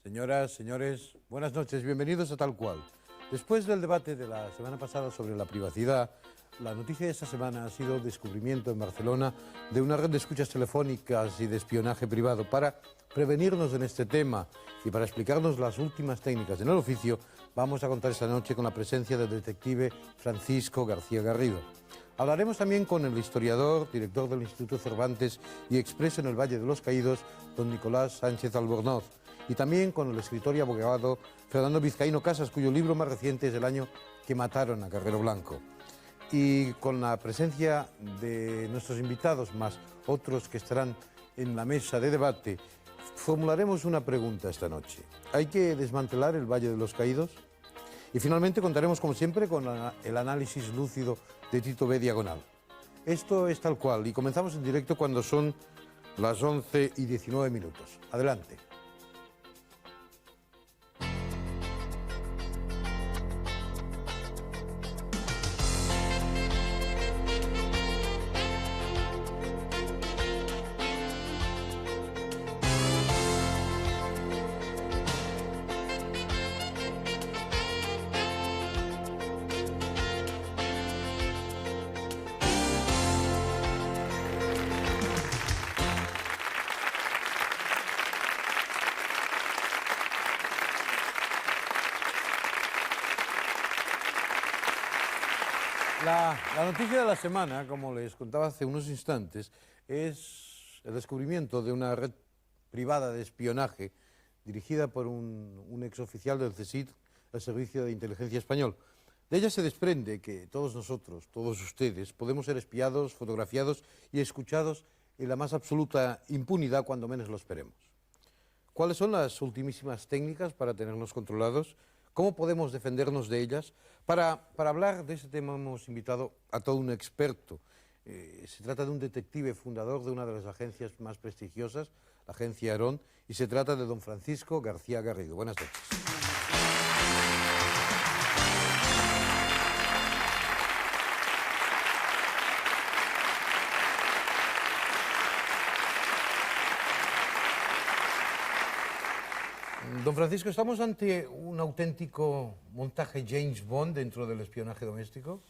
Señoras, señores, buenas noches, bienvenidos a Tal Cual. Después del debate de la semana pasada sobre la privacidad, la noticia de esta semana ha sido el descubrimiento en Barcelona de una red de escuchas telefónicas y de espionaje privado. Para prevenirnos en este tema y para explicarnos las últimas técnicas en el oficio, vamos a contar esta noche con la presencia del detective Francisco García Garrido. Hablaremos también con el historiador, director del Instituto Cervantes y expreso en el Valle de los Caídos, don Nicolás Sánchez Albornoz, y también con el escritor y abogado Fernando Vizcaíno Casas, cuyo libro más reciente es El año que mataron a Carrero Blanco. Y con la presencia de nuestros invitados, más otros que estarán en la mesa de debate, formularemos una pregunta esta noche. ¿Hay que desmantelar el Valle de los Caídos? Y finalmente contaremos, como siempre, con el análisis lúcido de Tito B. Diagonal. Esto es Tal Cual y comenzamos en directo cuando son las 11:19. Adelante. La noticia de la semana, como les contaba hace unos instantes, es el descubrimiento de una red privada de espionaje dirigida por un exoficial del CSIC, el Servicio de Inteligencia Español. De ella se desprende que todos nosotros, todos ustedes, podemos ser espiados, fotografiados y escuchados en la más absoluta impunidad cuando menos lo esperemos. ¿Cuáles son las ultimísimas técnicas para tenernos controlados? ¿Cómo podemos defendernos de ellas? Para hablar de este tema hemos invitado a todo un experto. Se trata de un detective fundador de una de las agencias más prestigiosas, la agencia Aarón, y se trata de don Francisco García Garrido. Buenas noches. Don Francisco, ¿estamos ante un auténtico montaje James Bond dentro del espionaje doméstico?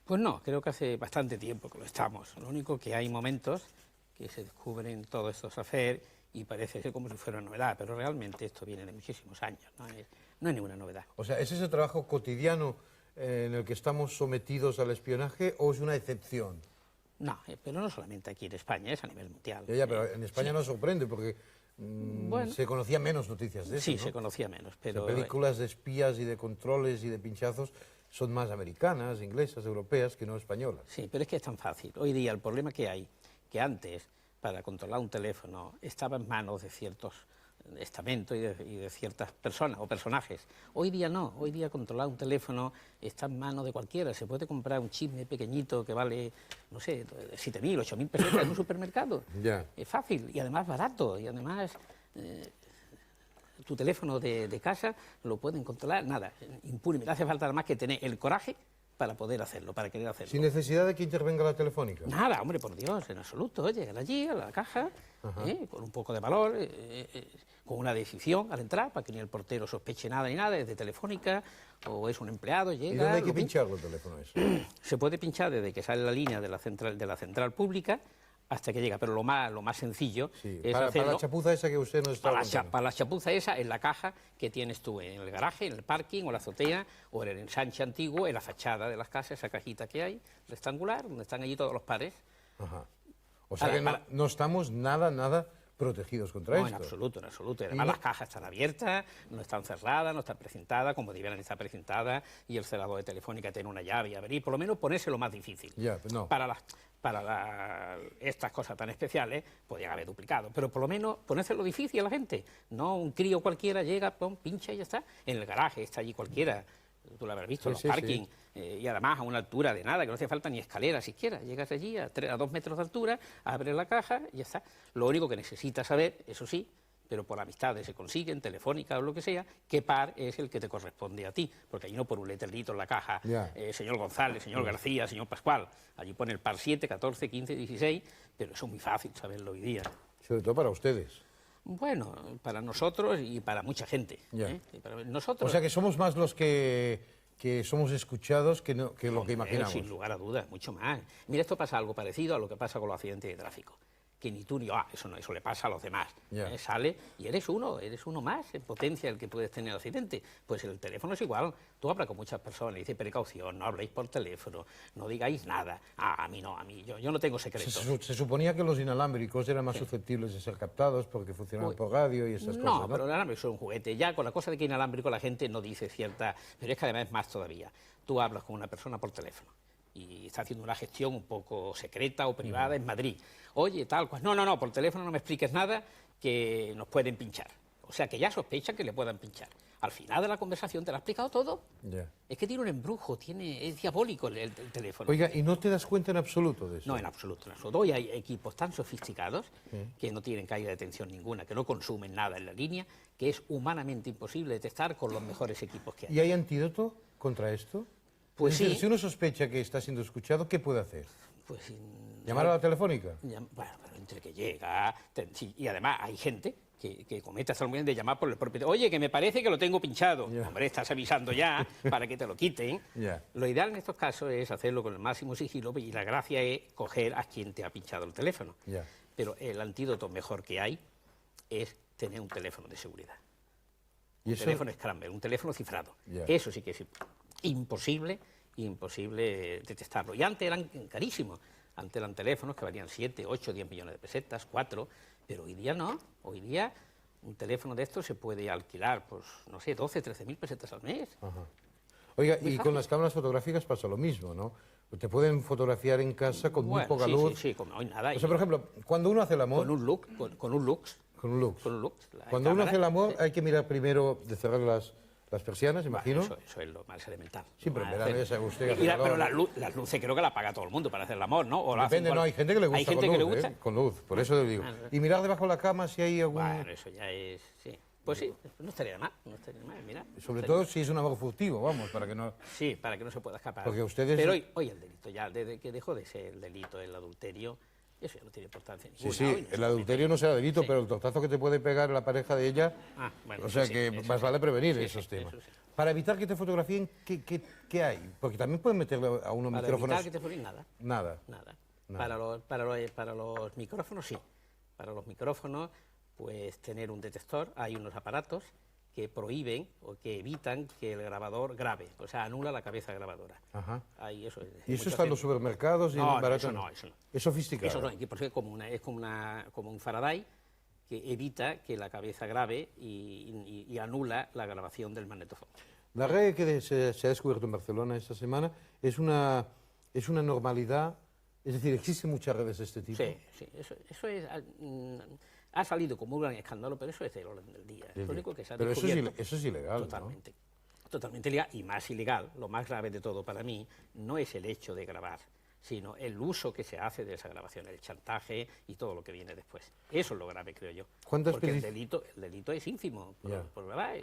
Pues no, creo que hace bastante tiempo que lo estamos. Lo único que hay momentos que se descubren todos estos affairs y parece ser como si fuera una novedad, pero realmente esto viene de muchísimos años, no es ninguna novedad. O sea, ¿es ese trabajo cotidiano en el que estamos sometidos al espionaje o es una excepción? No, pero no solamente aquí en España, es a nivel mundial. Ya, pero en España sí. Nos sorprende porque bueno, se conocían menos noticias de eso, sí, ¿no? se conocía menos, pero... O sea, películas de espías y de controles y de pinchazos son más americanas, inglesas, europeas, que no españolas. Sí, pero es que es tan fácil. Hoy día el problema que hay, que antes, para controlar un teléfono, estaba en manos de ciertos estamentos y de ciertas personas o personajes. Hoy día no, hoy día controlar un teléfono está en manos de cualquiera. Se puede comprar un chisme pequeñito que vale, no sé, 7.000, 8.000 pesos en un supermercado. Ya. Es fácil y además barato y además tu teléfono de casa lo pueden controlar, nada, impune. No hace falta nada más que tener el coraje para poder hacerlo, para querer hacerlo. Sin necesidad de que intervenga la telefónica. Nada, hombre, por Dios, en absoluto. Llegan allí, a la caja, con un poco de valor, con una decisión al entrar, para que ni el portero sospeche nada ni nada, es de Telefónica, o es un empleado, llega... ¿Y dónde hay que pincharlo el teléfono ese? Se puede pinchar desde que sale la línea de la central pública, hasta que llega, pero lo más sencillo sí, es para hacerlo... Para la chapuza esa que usted nos está contando. Para la chapuza esa, en la caja que tienes tú en el garaje, en el parking, o la azotea, o en el ensanche antiguo, en la fachada de las casas, esa cajita que hay, rectangular, donde están allí todos los pares. Ajá. O sea que no estamos nada protegidos contra esto. No, en absoluto, en absoluto. Y además las cajas están abiertas, no están cerradas, no están precintadas, como debieran estar precintadas, y el cerrador de Telefónica tiene una llave y abrir, por lo menos ponerse lo más difícil. Ya, pero no. Para estas cosas tan especiales, podrían haber duplicado, pero por lo menos ponérselo difícil a la gente. No un crío cualquiera llega, pincha y ya está. En el garaje está allí cualquiera. Tú lo habrás visto, los parking, y además a una altura de nada, que no hace falta ni escalera siquiera. Llegas allí a 2 metros de altura, abres la caja y ya está. Lo único que necesitas saber, eso sí, pero por amistades se consiguen, telefónica o lo que sea, qué par es el que te corresponde a ti, porque allí no pone un letrerito en la caja, señor González, señor García, señor Pascual, allí pone el par 7, 14, 15, 16, pero eso es muy fácil saberlo hoy día. Sobre todo para ustedes. Bueno, para nosotros y para mucha gente. Ya. Y para nosotros, O sea que somos más los que somos escuchados que lo que imaginamos. sin lugar a dudas, mucho más. Mira, esto pasa algo parecido a lo que pasa con los accidentes de tráfico. Que ni tú ni yo, eso no, eso le pasa a los demás. Ya. Sale y eres uno más en potencia el que puedes tener accidente. Pues el teléfono es igual. Tú hablas con muchas personas y dices precaución, no habléis por teléfono, no digáis nada. A mí no, yo no tengo secretos. Se suponía que los inalámbricos eran más susceptibles de ser captados porque funcionaban por radio y esas cosas, ¿no? Pero el inalámbrico es un juguete. Ya con la cosa de que inalámbrico la gente no dice cierta... Pero es que además es más todavía. Tú hablas con una persona por teléfono y está haciendo una gestión un poco secreta o privada en Madrid. Oye, tal cual. No, por teléfono no me expliques nada, que nos pueden pinchar. O sea, que ya sospechan que le puedan pinchar. Al final de la conversación te lo ha explicado todo. Ya. Es que tiene un embrujo, es diabólico el teléfono. Oiga, ¿y no te das cuenta en absoluto de eso? No, en absoluto, en absoluto. Hoy hay equipos tan sofisticados que no tienen caída de tensión ninguna, que no consumen nada en la línea, que es humanamente imposible detectar con los mejores equipos que hay. ¿Y hay antídoto contra esto? Pues Es decir, sí. si uno sospecha que está siendo escuchado, ¿qué puede hacer? Pues, ¿Llamar a la telefónica? bueno, pero entre que llega... sí, y además hay gente que comete hasta el momento de llamar por el propio... Oye, que me parece que lo tengo pinchado. Ya. Hombre, estás avisando ya para que te lo quiten. Ya. Lo ideal en estos casos es hacerlo con el máximo sigilo y la gracia es coger a quien te ha pinchado el teléfono. Ya. Pero el antídoto mejor que hay es tener un teléfono de seguridad. ¿Y Un eso? teléfono scramble, un teléfono cifrado. Ya. Eso sí que es imposible detectarlo. Y antes eran carísimos. Antes eran teléfonos que valían 7, 8, 10 millones de pesetas, 4, pero hoy día no. Hoy día un teléfono de estos se puede alquilar, pues, no sé, 12, 13.000 pesetas al mes. Ajá. Oiga, Muy y fácil. con las cámaras fotográficas pasa lo mismo, ¿no? Te pueden fotografiar en casa con muy Bueno, poca sí, luz. sí, como no hay nada. O sea, por ejemplo, cuando uno hace el amor... con un look, con un lux. Con un lux. Con un lux. La Cuando uno cámara, hace el amor hay que mirar primero de cerrar las persianas, imagino. Eso es lo más elemental. Sí, pero en Lo más verano ya hacer- sabe usted que Mira, hace pero calor. las luces creo que las paga todo el mundo para hacer el amor, ¿no? O la hacen Depende, no, hay gente que le gusta Hay gente con que le luz, gusta. con luz, por eso le digo. Ah, Y mirar debajo de la cama si hay algún... Bueno, eso ya es... Sí. Pues sí, no estaría de más, no estaría de más, mira. Sobre todo si es un amor furtivo, vamos, para que no... Sí, para que no se pueda escapar. Porque ustedes- Pero hoy el delito, ya desde que dejó de ser el delito el adulterio, eso ya no tiene importancia Sí, ninguna. sí, Hoy no el se adulterio no será delito, Sí. pero el tortazo que te puede pegar la pareja de ella... Ah, bueno, o sea eso sí, que eso más sí. vale prevenir Sí, esos sí, temas. eso sí. Para evitar que te fotografíen, ¿qué hay? Porque también pueden meterle a unos Para micrófonos... evitar que te ponen nada. Nada. Nada. Nada. Para los micrófonos sí. Para los micrófonos, pues tener un detector. Hay unos aparatos que prohíben o que evitan que el grabador grabe, o sea, anula la cabeza grabadora. Ajá. Hay eso, ¿Y eso está en los supermercados? Y en No, el no, barato? eso no, eso no. Es sofisticado. Eso no, porque es como un Faraday que evita que la cabeza grabe y anula la grabación del magnetofón. La red que se ha descubierto en Barcelona esta semana es una normalidad, es decir, existen muchas redes de este tipo. Sí, sí, eso es... ha salido como un gran escándalo, pero eso es el orden del día. Es lo único que se ha Pero eso descubierto. es ilegal, Totalmente. Totalmente ilegal y más ilegal. Lo más grave de todo para mí no es el hecho de grabar, sino el uso que se hace de esa grabación, el chantaje y todo lo que viene después. Eso es lo grave, creo yo. ¿Cuántas Porque el veces- delito es ínfimo, Ya. por grabar.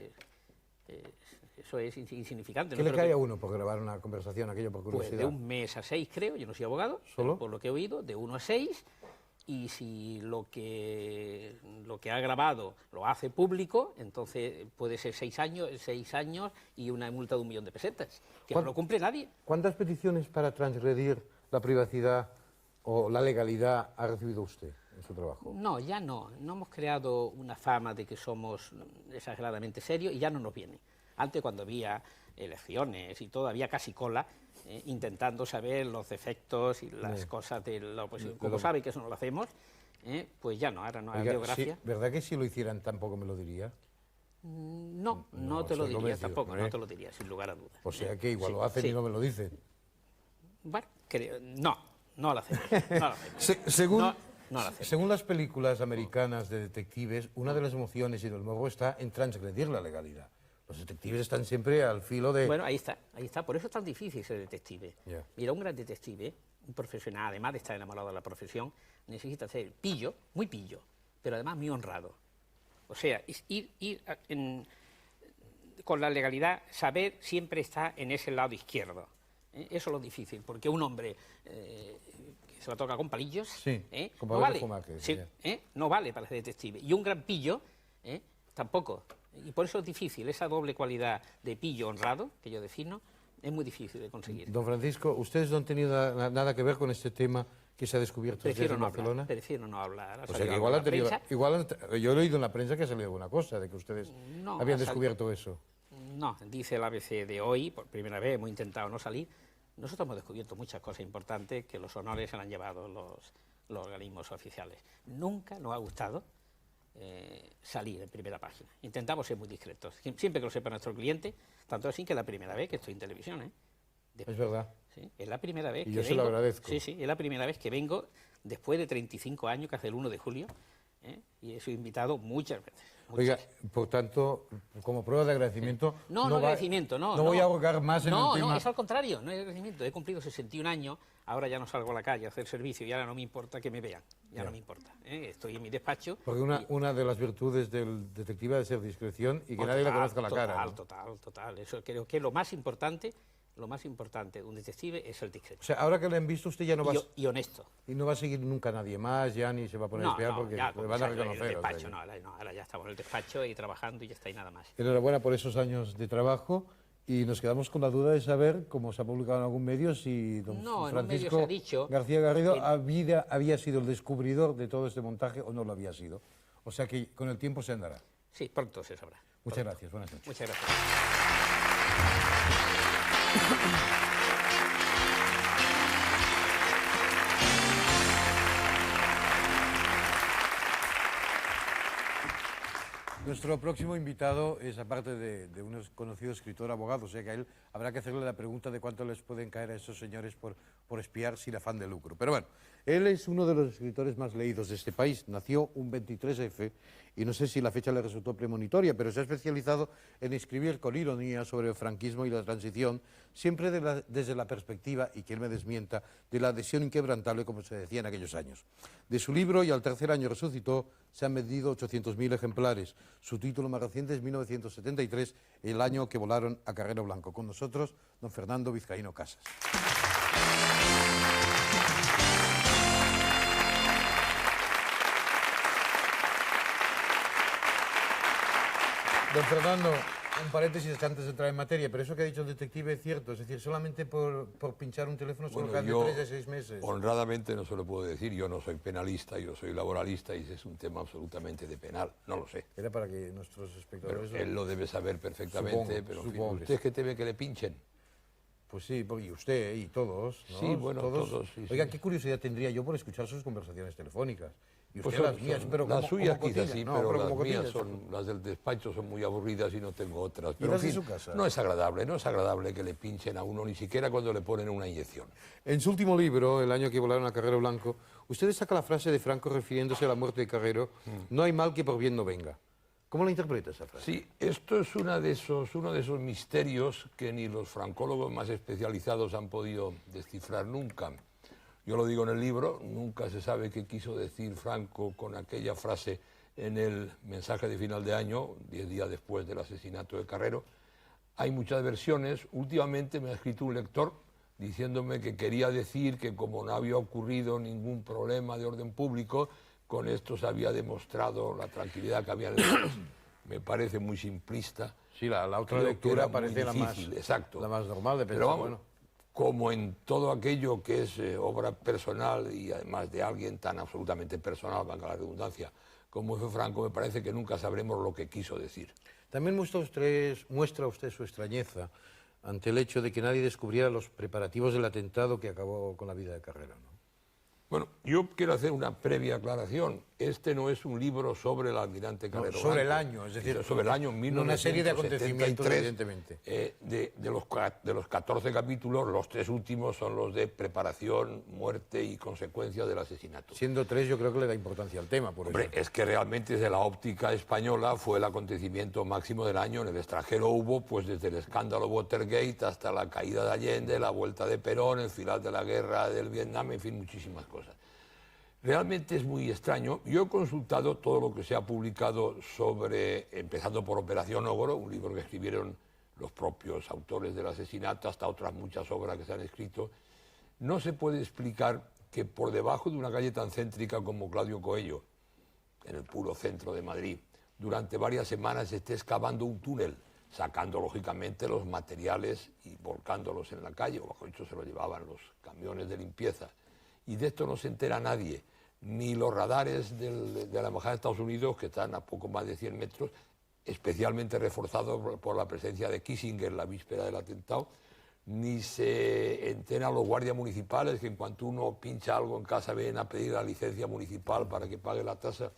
Eso es insignificante. ¿Qué no le creo cae que- a uno por grabar una conversación, aquello por Pues curiosidad? de 1 mes a 6, creo, yo no soy abogado, ¿Solo? pero por lo que he oído, de 1 a 6, y si lo que ha grabado lo hace público, entonces puede ser 6 años y una multa de 1 millón de pesetas, que no ¿Cuán- lo cumple nadie. ¿Cuántas peticiones para transgredir la privacidad o la legalidad ha recibido usted en su trabajo? No, ya no. No hemos creado una fama de que somos exageradamente serios y ya no nos viene. Antes, cuando había elecciones y todo, había casi cola intentando saber los defectos y las cosas de la oposición. Como sabe que eso no lo hacemos, pues ya no, ahora no ha Oiga, habido gracia. sí, ¿verdad que si lo hicieran tampoco me lo diría? No No, te lo soy diría convencido, tampoco, ¿eh? no te lo diría, sin lugar a dudas. O sea que igual Sí, lo hacen sí. y no me lo dicen. Bueno, no lo hacemos. No lo hacemos. Según, No lo hacemos. según las películas americanas de detectives, una de las emociones y del morbo está en transgredir la legalidad. Los detectives están siempre al filo de... Bueno, ahí está. Por eso es tan difícil ser detective. Ya. Mira, un gran detective, un profesional, además de estar enamorado de la profesión, necesita ser pillo, muy pillo, pero además muy honrado. O sea, con la legalidad, saber siempre está en ese lado izquierdo. Eso es lo difícil, porque un hombre que se la toca con palillos, Sí, con no papel de vale, fumaje, sí, sí. no vale para ser detective. Y un gran pillo, tampoco. Y por eso es difícil, esa doble cualidad de pillo honrado, que yo defino, es muy difícil de conseguir. Don Francisco, ¿ustedes no han tenido nada que ver con este tema que se ha descubierto desde Barcelona? Prefiero no hablar. O sea que igual han tenido, yo he leído en la prensa que ha salido alguna cosa de que ustedes habían descubierto eso. No, dice el ABC de hoy, por primera vez hemos intentado no salir. Nosotros hemos descubierto muchas cosas importantes que los honores se han llevado los organismos oficiales. Nunca nos ha gustado salir en primera página. Intentamos ser muy discretos, siempre que lo sepa nuestro cliente, tanto así que es la primera vez que estoy en televisión. Es verdad. Sí, es la primera vez y que yo vengo. se lo agradezco. Sí, es la primera vez que vengo después de 35 años, que hace el 1 de julio, y he sido invitado muchas veces. Oiga, por tanto, como prueba de agradecimiento... No agradecimiento, no. No voy a ahogar más en el tema... No, es al contrario, no es agradecimiento. He cumplido 61 años, ahora ya no salgo a la calle a hacer servicio y ahora no me importa que me vean, ya no me importa. Estoy en mi despacho... Porque una de las virtudes del detective es ser discreción y que nadie le conozca la cara. Total. Eso creo que lo más importante de un detective es el discreto. O sea, ahora que le han visto, usted ya no va... Y honesto. Y no va a seguir nunca nadie más, ya ni se va a poner a espiar porque ya, le van a reconocer. El despacho, ahora ya estamos en el despacho y trabajando y ya está y nada más. Enhorabuena por esos años de trabajo y nos quedamos con la duda de saber, como se ha publicado en algún medio, si don Francisco García Garrido había sido el descubridor de todo este montaje o no lo había sido. O sea que con el tiempo se andará. Sí, pronto se sabrá. Muchas gracias, buenas noches. Muchas gracias. Nuestro próximo invitado es, aparte de un conocido escritor abogado, o sea que a él habrá que hacerle la pregunta de cuánto les pueden caer a esos señores por espiar sin afán de lucro. Pero bueno, él es uno de los escritores más leídos de este país. Nació un 23F y no sé si la fecha le resultó premonitoria, pero se ha especializado en escribir con ironía sobre el franquismo y la transición, siempre desde la perspectiva, y que él me desmienta, de la adhesión inquebrantable, como se decía en aquellos años. De su libro, Y al tercer año resucitó, se han vendido 800.000 ejemplares. Su título más reciente es 1973, el año que volaron a Carrero Blanco. Con nosotros, don Fernando Vizcaíno Casas. Don Fernando, un paréntesis antes de entrar en materia, pero eso que ha dicho el detective es cierto, es decir, solamente por pinchar un teléfono solo quedan de 3 a 6 meses. Honradamente no se lo puedo decir, yo no soy penalista, yo soy laboralista y ese es un tema absolutamente de penal, no lo sé. Era para que nuestros espectadores... Pero él lo debe saber perfectamente, pero en fin, ¿usted es que teme que le pinchen? Pues sí, y usted y todos, ¿no? Sí, bueno, todos sí, Oiga, sí. qué curiosidad tendría yo por escuchar sus conversaciones telefónicas. Y usted Pues las mías, pero las suyas como quizás sí, no, pero como las mías cotidianas. son, las del despacho son muy aburridas y no tengo otras. ¿Y Pero las en de fin, su casa? no es agradable que le pinchen a uno, ni siquiera cuando le ponen una inyección. En su último libro, El año que volaron a Carrero Blanco, usted destaca la frase de Franco refiriéndose a la muerte de Carrero, no hay mal que por bien no venga. ¿Cómo la interpreta esa frase? Sí, esto es uno de esos misterios que ni los francólogos más especializados han podido descifrar nunca. Yo lo digo en el libro, nunca se sabe qué quiso decir Franco con aquella frase en el mensaje de final de año, 10 días después del asesinato de Carrero. Hay muchas versiones. Últimamente me ha escrito un lector diciéndome que quería decir que como no había ocurrido ningún problema de orden público, con esto se había demostrado la tranquilidad que había en el país. Me parece muy simplista. Sí, la otra Creo lectura que era parece muy difícil, exacto. la más normal de pensar. Pero vamos, bueno, como en todo aquello que es obra personal y además de alguien tan absolutamente personal, valga la redundancia, como fue Franco, me parece que nunca sabremos lo que quiso decir. también muestra usted su extrañeza ante el hecho de que nadie descubriera los preparativos del atentado que acabó con la vida de Carrero, ¿no? Bueno, yo quiero hacer una previa aclaración. Este no es un libro sobre el almirante Carrero No, sobre Blanco. el año, es decir, sobre el año 1973. una serie de acontecimientos, evidentemente. De los 14 capítulos, los 3 últimos son los de preparación, muerte y consecuencias del asesinato. Siendo 3, yo creo que le da importancia al tema, por Hombre, eso. es que realmente desde la óptica española fue el acontecimiento máximo del año. En el extranjero hubo, pues desde el escándalo Watergate hasta la caída de Allende, la vuelta de Perón, el final de la guerra del Vietnam, en fin, muchísimas cosas. Realmente es muy extraño. Yo he consultado todo lo que se ha publicado sobre, empezando por Operación Ogro, un libro que escribieron los propios autores del asesinato, hasta otras muchas obras que se han escrito. No se puede explicar que por debajo de una calle tan céntrica como Claudio Coello, en el puro centro de Madrid, durante varias semanas se esté excavando un túnel, sacando lógicamente los materiales y volcándolos en la calle, o bajo dicho se lo llevaban los camiones de limpieza. Y de esto no se entera nadie, ni los radares de la Embajada de Estados Unidos, que están a poco más de 100 metros, especialmente reforzados por la presencia de Kissinger la víspera del atentado, ni se enteran los guardias municipales, que en cuanto uno pincha algo en casa vienen a pedir la licencia municipal para que pague la tasa.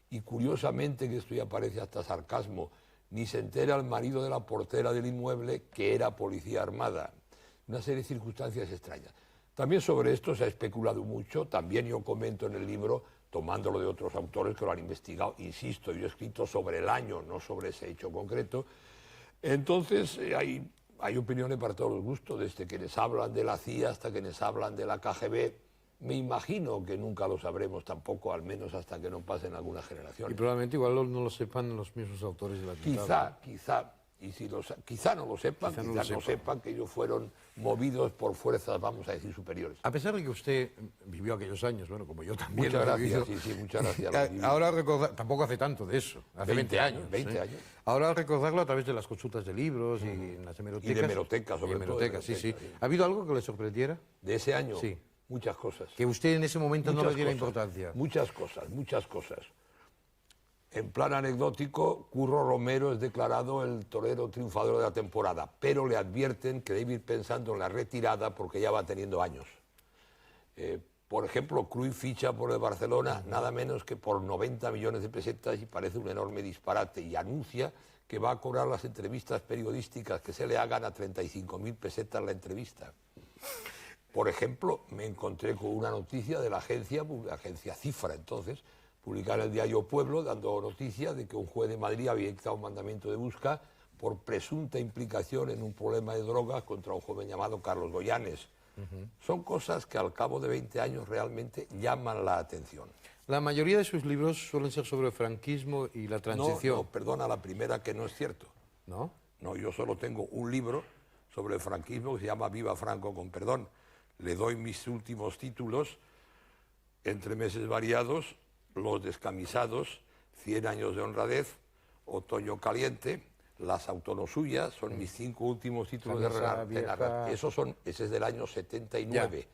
Y curiosamente, que esto ya parece hasta sarcasmo, ni se entera el marido de la portera del inmueble, que era policía armada. Una serie de circunstancias extrañas. También sobre esto se ha especulado mucho, también yo comento en el libro, tomándolo de otros autores que lo han investigado, insisto, yo he escrito sobre el año, no sobre ese hecho concreto. Entonces hay opiniones para todos los gustos, desde quienes hablan de la CIA hasta quienes hablan de la KGB. Me imagino que nunca lo sabremos tampoco, al menos hasta que no pasen algunas generaciones. Y probablemente igual no lo sepan los mismos autores del atentado. Quizá, y si quizá no lo sepan, quizá no sepan que ellos fueron movidos por fuerzas, vamos a decir, superiores. A pesar de que usted vivió aquellos años, bueno, como yo también. Muchas gracias, sí, muchas gracias. Ahora recordar, tampoco hace tanto de eso, hace 20 años. 20 años. Ahora recordarlo a través de las consultas de libros y en las hemerotecas. Y de hemerotecas, sobre todo. Sí. ¿Ha habido algo que le sorprendiera? ¿De ese año? Sí. Muchas cosas. Que usted en ese momento no le diera importancia. Muchas cosas. En plan anecdótico, Curro Romero es declarado el torero triunfador de la temporada, pero le advierten que debe ir pensando en la retirada porque ya va teniendo años. Por ejemplo, Cruyff ficha por el Barcelona nada menos que por 90 millones de pesetas y parece un enorme disparate, y anuncia que va a cobrar las entrevistas periodísticas que se le hagan a 35.000 pesetas la entrevista. Por ejemplo, me encontré con una noticia de la agencia Cifra, entonces, publicada en el diario Pueblo, dando noticia de que un juez de Madrid había dictado un mandamiento de busca por presunta implicación en un problema de drogas contra un joven llamado Carlos Goyanes. Son cosas que al cabo de 20 años realmente llaman la atención. La mayoría de sus libros suelen ser sobre el franquismo y la transición. No, perdona, la primera, que no es cierto. ¿No? No, yo solo tengo un libro sobre el franquismo que se llama Viva Franco con perdón. Le doy mis últimos títulos, entre meses variados, Los descamisados, 100 años de honradez, Otoño caliente, Las autonosuyas, son mis 5 últimos títulos de narrativa. Ese es del año 79. Ya.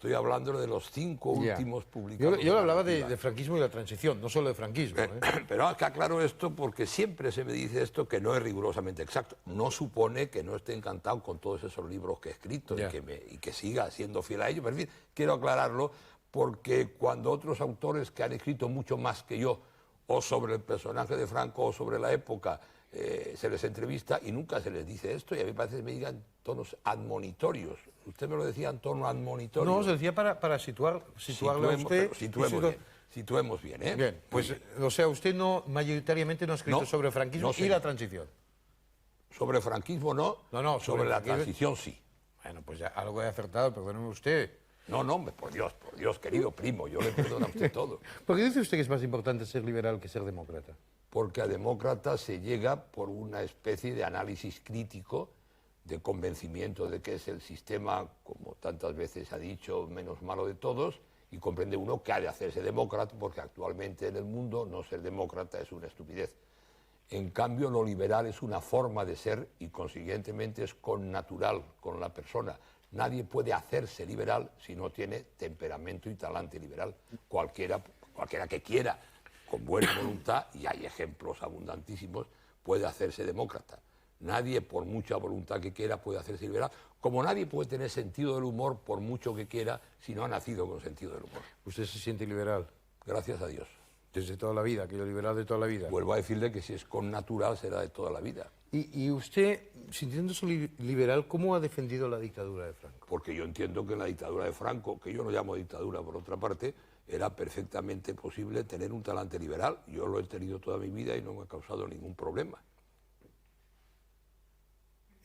Estoy hablando de los 5 últimos publicados. Yo hablaba de franquismo y la transición, no solo de franquismo. Pero aclaro esto porque siempre se me dice esto que no es rigurosamente exacto. No supone que no esté encantado con todos esos libros que he escrito y que siga siendo fiel a ellos. Pero en fin, quiero aclararlo porque cuando otros autores que han escrito mucho más que yo, o sobre el personaje de Franco o sobre la época, se les entrevista y nunca se les dice esto, y a mí me parece que me digan tonos admonitorios. Usted me lo decía en tono admonitorio. No, se decía para situarlo a usted. Situemos bien, ¿eh? Bien, pues, o sea, usted mayoritariamente no ha escrito sobre el franquismo y la transición. Sobre el franquismo no, sobre la transición sí. Bueno, pues ya algo he acertado, perdóneme usted. No, por Dios, querido primo, yo le perdono a usted todo. ¿Por qué dice usted que es más importante ser liberal que ser demócrata? Porque a demócrata se llega por una especie de análisis crítico, de convencimiento de que es el sistema, como tantas veces ha dicho, menos malo de todos, y comprende uno que ha de hacerse demócrata, porque actualmente en el mundo no ser demócrata es una estupidez. En cambio, lo liberal es una forma de ser y consiguientemente es connatural con la persona. Nadie puede hacerse liberal si no tiene temperamento y talante liberal. Cualquiera que quiera, con buena voluntad, y hay ejemplos abundantísimos, puede hacerse demócrata. Nadie, por mucha voluntad que quiera, puede hacerse liberal, como nadie puede tener sentido del humor, por mucho que quiera, si no ha nacido con sentido del humor. ¿Usted se siente liberal? Gracias a Dios. Desde toda la vida, aquello liberal de toda la vida. Vuelvo a decirle que si es connatural será de toda la vida. ¿Y usted, sintiéndose liberal, cómo ha defendido la dictadura de Franco? Porque yo entiendo que en la dictadura de Franco, que yo no llamo dictadura por otra parte, era perfectamente posible tener un talante liberal. Yo lo he tenido toda mi vida y no me ha causado ningún problema.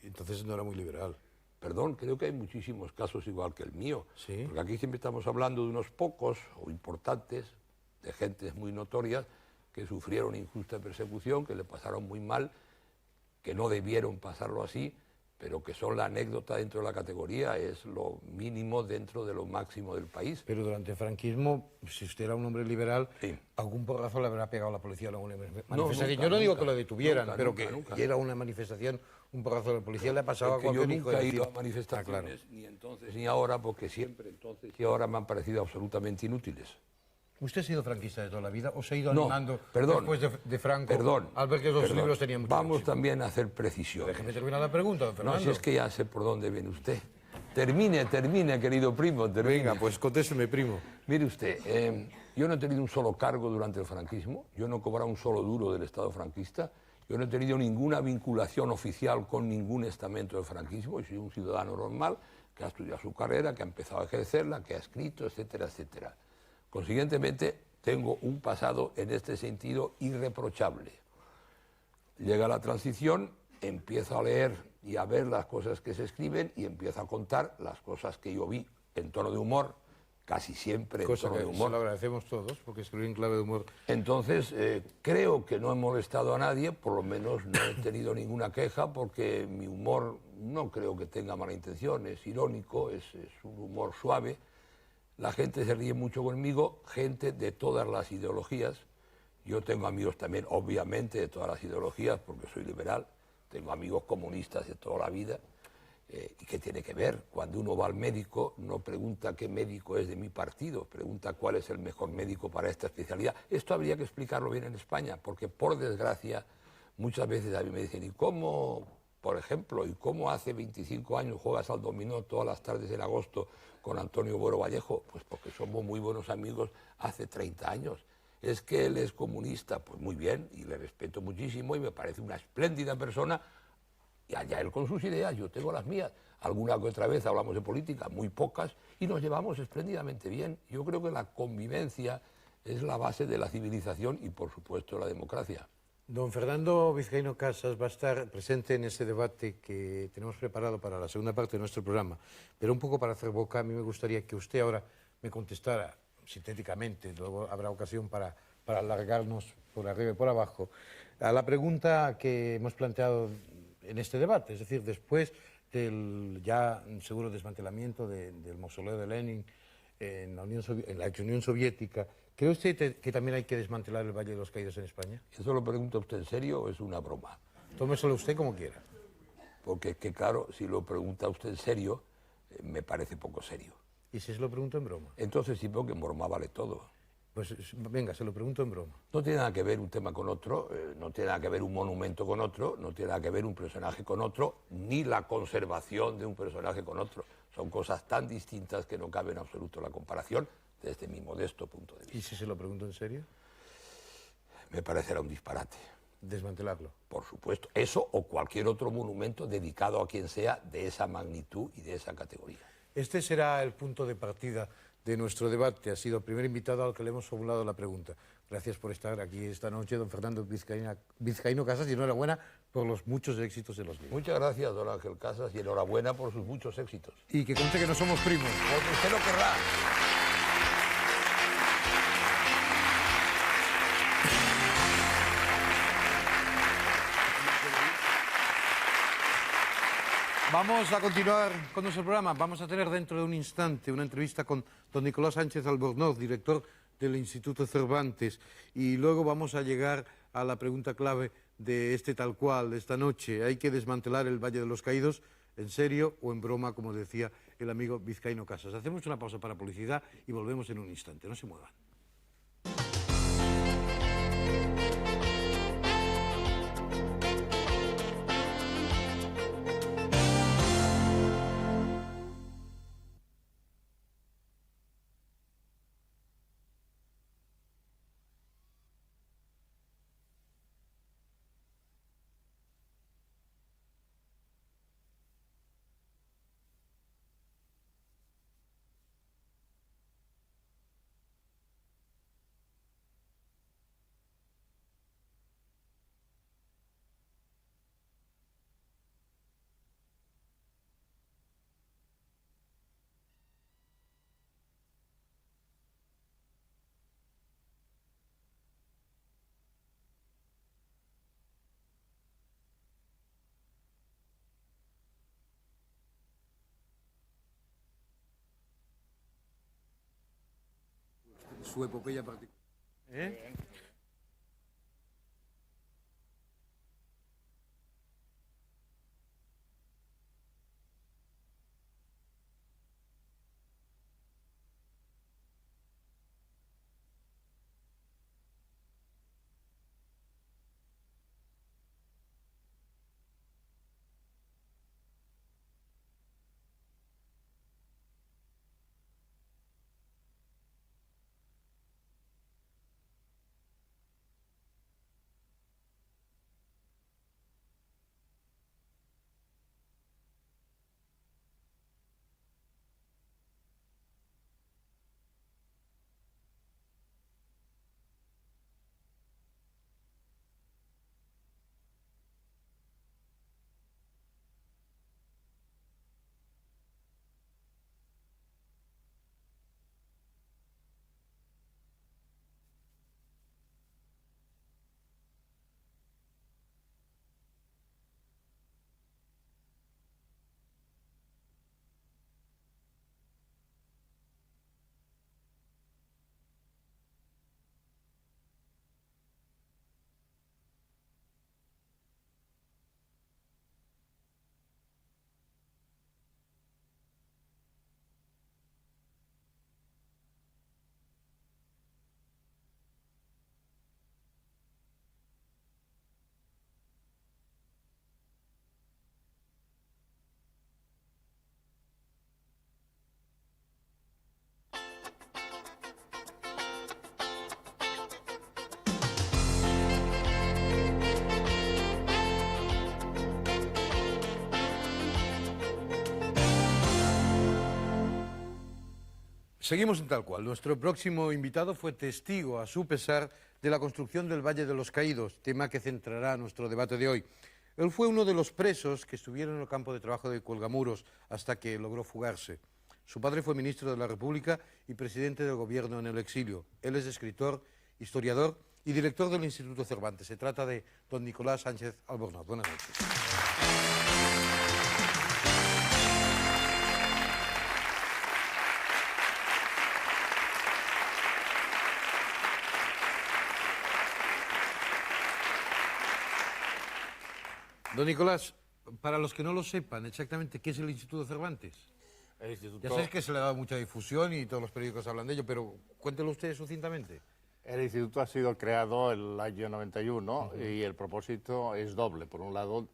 Entonces no era muy liberal. Perdón, creo que hay muchísimos casos igual que el mío. ¿Sí? Porque aquí siempre estamos hablando de unos pocos o importantes, de gentes muy notorias, que sufrieron injusta persecución, que le pasaron muy mal, que no debieron pasarlo así, pero que son la anécdota dentro de la categoría, es lo mínimo dentro de lo máximo del país. Pero durante el franquismo, si usted era un hombre liberal, Sí. algún porrazo le habrá pegado a la policía en alguna manifestación. nunca, Yo no digo nunca, que lo detuvieran, nunca, pero nunca, que nunca. y era una manifestación, un porrazo de la policía le ha pasado a Porque yo cualquier hijo nunca de he ido a vecino. manifestaciones, Claro. ni entonces ni ahora, porque siempre entonces y ahora me han parecido absolutamente inútiles. ¿Usted ha sido franquista de toda la vida o se ha ido No, animando perdón, después de Franco Perdón. al ver que los perdón. libros tenían mucho Vamos éxito? también a hacer precisiones. Déjeme terminar la pregunta, don No, Fernando. si es que ya sé por dónde viene usted. Termine, querido primo, termine. Venga, pues contésteme, primo. Mire usted, yo no he tenido un solo cargo durante el franquismo, yo no he cobrado un solo duro del Estado franquista, yo no he tenido ninguna vinculación oficial con ningún estamento del franquismo, yo soy un ciudadano normal que ha estudiado su carrera, que ha empezado a ejercerla, que ha escrito, etcétera, etcétera. Consiguientemente, tengo un pasado en este sentido irreprochable. Llega la transición, empiezo a leer y a ver las cosas que se escriben y empiezo a contar las cosas que yo vi en tono de humor, casi siempre en Cosa tono que de se humor. lo agradecemos todos, porque escribir en clave de humor. Entonces, creo que no he molestado a nadie, por lo menos no he tenido ninguna queja, porque mi humor no creo que tenga mala intención, es irónico, es un humor suave. La gente se ríe mucho conmigo, gente de todas las ideologías. Yo tengo amigos también, obviamente, de todas las ideologías, porque soy liberal. Tengo amigos comunistas de toda la vida. ¿Y qué tiene que ver? Cuando uno va al médico, no pregunta qué médico es de mi partido, pregunta cuál es el mejor médico para esta especialidad. Esto habría que explicarlo bien en España, porque por desgracia, muchas veces a mí me dicen, ¿y cómo, por ejemplo, y cómo hace 25 años juegas al dominó todas las tardes en agosto con Antonio Buero Vallejo? Pues porque somos muy buenos amigos hace 30 años. Es que él es comunista, pues muy bien, y le respeto muchísimo y me parece una espléndida persona. Y allá él con sus ideas, yo tengo las mías. Alguna que otra vez hablamos de política, muy pocas, y nos llevamos espléndidamente bien. Yo creo que la convivencia es la base de la civilización y, por supuesto, la democracia. Don Fernando Vizcaíno Casas va a estar presente en ese debate que tenemos preparado para la segunda parte de nuestro programa. Pero un poco para hacer boca, a mí me gustaría que usted ahora me contestara sintéticamente, luego habrá ocasión para alargarnos por arriba y por abajo, a la pregunta que hemos planteado en este debate, es decir, después del ya seguro desmantelamiento del mausoleo de Lenin en la ex Unión Soviética, ¿cree usted que también hay que desmantelar el Valle de los Caídos en España? ¿Eso lo pregunta usted en serio o es una broma? Tómeselo usted como quiera. Porque es que, claro, si lo pregunta usted en serio, me parece poco serio. ¿Y si se lo pregunto en broma? Entonces sí, porque en broma vale todo. Pues venga, se lo pregunto en broma. No tiene nada que ver un tema con otro, no tiene nada que ver un monumento con otro, no tiene nada que ver un personaje con otro, ni la conservación de un personaje con otro. Son cosas tan distintas que no cabe en absoluto la comparación desde mi modesto punto de vista. ¿Y si se lo pregunto en serio? Me parecerá un disparate. Desmantelarlo. Por supuesto, eso o cualquier otro monumento dedicado a quien sea de esa magnitud y de esa categoría. Este será el punto de partida de nuestro debate. Ha sido el primer invitado al que le hemos formulado la pregunta. Gracias por estar aquí esta noche, don Fernando Vizcaíno Casas, y enhorabuena por los muchos éxitos de los libros. Muchas gracias, don Ángel Casas, y enhorabuena por sus muchos éxitos. Y que conste que no somos primos. Porque usted lo querrá. Vamos a continuar con nuestro programa. Vamos a tener dentro de un instante una entrevista con don Nicolás Sánchez Albornoz, director del Instituto Cervantes. Y luego vamos a llegar a la pregunta clave de este tal cual, de esta noche. ¿Hay que desmantelar el Valle de los Caídos en serio o en broma, como decía el amigo Vizcaíno Casas? Hacemos una pausa para publicidad y volvemos en un instante. No se muevan. su epopeya particular. ¿Eh? Seguimos en Tal Cual. Nuestro próximo invitado fue testigo, a su pesar, de la construcción del Valle de los Caídos, tema que centrará nuestro debate de hoy. Él fue uno de los presos que estuvieron en el campo de trabajo de Cuelgamuros hasta que logró fugarse. Su padre fue ministro de la República y presidente del gobierno en el exilio. Él es escritor, historiador y director del Instituto Cervantes. Se trata de don Nicolás Sánchez Albornoz. Buenas noches. Don Nicolás, para los que no lo sepan exactamente, ¿qué es el Instituto Cervantes? El instituto, Ya sabéis que se le ha dado mucha difusión y todos los periódicos hablan de ello, pero cuéntelo usted sucintamente. el instituto ha sido creado el año 91 y el propósito es doble. Por un lado,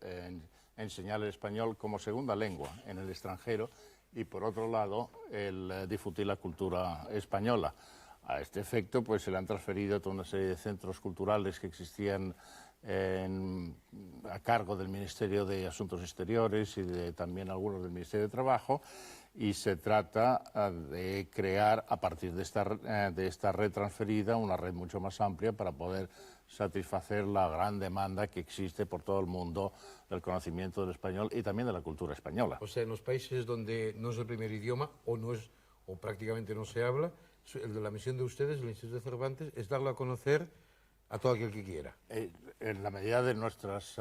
enseñar el español como segunda lengua en el extranjero y por otro lado, el difundir la cultura española. A este efecto, pues se le han transferido toda una serie de centros culturales que existían a cargo del Ministerio de Asuntos Exteriores y también algunos del Ministerio de Trabajo, y se trata de crear, a partir de esta red transferida, una red mucho más amplia para poder satisfacer la gran demanda que existe por todo el mundo del conocimiento del español y también de la cultura española. O sea, en los países donde no es el primer idioma o prácticamente no se habla, la misión de ustedes, el Instituto Cervantes, es darlo a conocer a todo aquel que quiera. En la medida de nuestras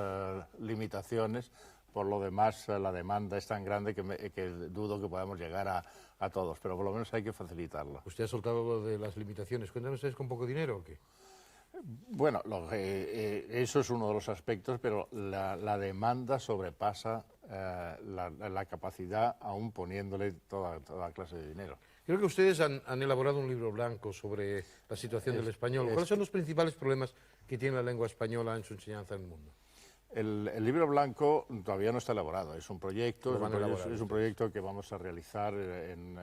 limitaciones, por lo demás la demanda es tan grande que dudo que podamos llegar a todos, pero por lo menos hay que facilitarlo. Usted ha soltado de las limitaciones. Cuéntanos, ¿ustedes con poco dinero o qué? Bueno, eso es uno de los aspectos, pero la demanda sobrepasa la capacidad, aún poniéndole toda clase de dinero. Creo que ustedes han elaborado un libro blanco sobre la situación del español. ¿Cuáles son los principales problemas que tiene la lengua española en su enseñanza en el mundo? El libro blanco todavía no está elaborado, es un proyecto, que vamos a realizar en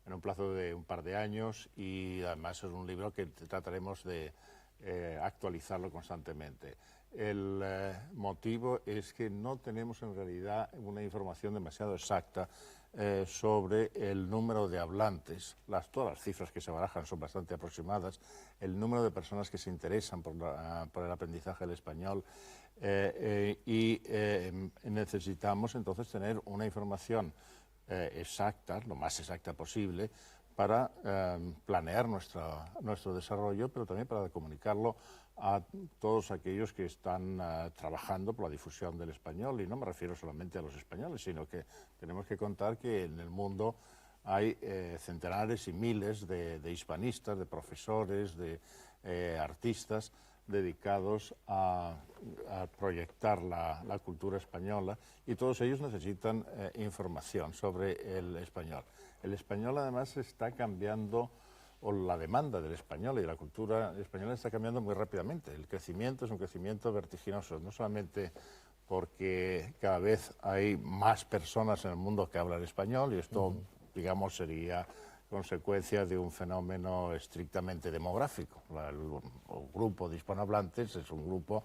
un plazo de un par de años y además es un libro que trataremos de actualizarlo constantemente. El motivo es que no tenemos en realidad una información demasiado exacta sobre el número de hablantes. Todas las cifras que se barajan son bastante aproximadas, el número de personas que se interesan por el aprendizaje del español y necesitamos entonces tener una información exacta, lo más exacta posible, para planear nuestro desarrollo, pero también para comunicarlo a todos aquellos que están trabajando por la difusión del español, y no me refiero solamente a los españoles, sino que tenemos que contar que en el mundo hay centenares y miles de hispanistas, de profesores, de artistas dedicados a proyectar la cultura española, y todos ellos necesitan información sobre el español. El español además está cambiando, o la demanda del español y la cultura española está cambiando muy rápidamente. El crecimiento es un crecimiento vertiginoso, no solamente porque cada vez hay más personas en el mundo que hablan español, y esto, digamos, sería consecuencia de un fenómeno estrictamente demográfico. El grupo de hispanohablantes es un grupo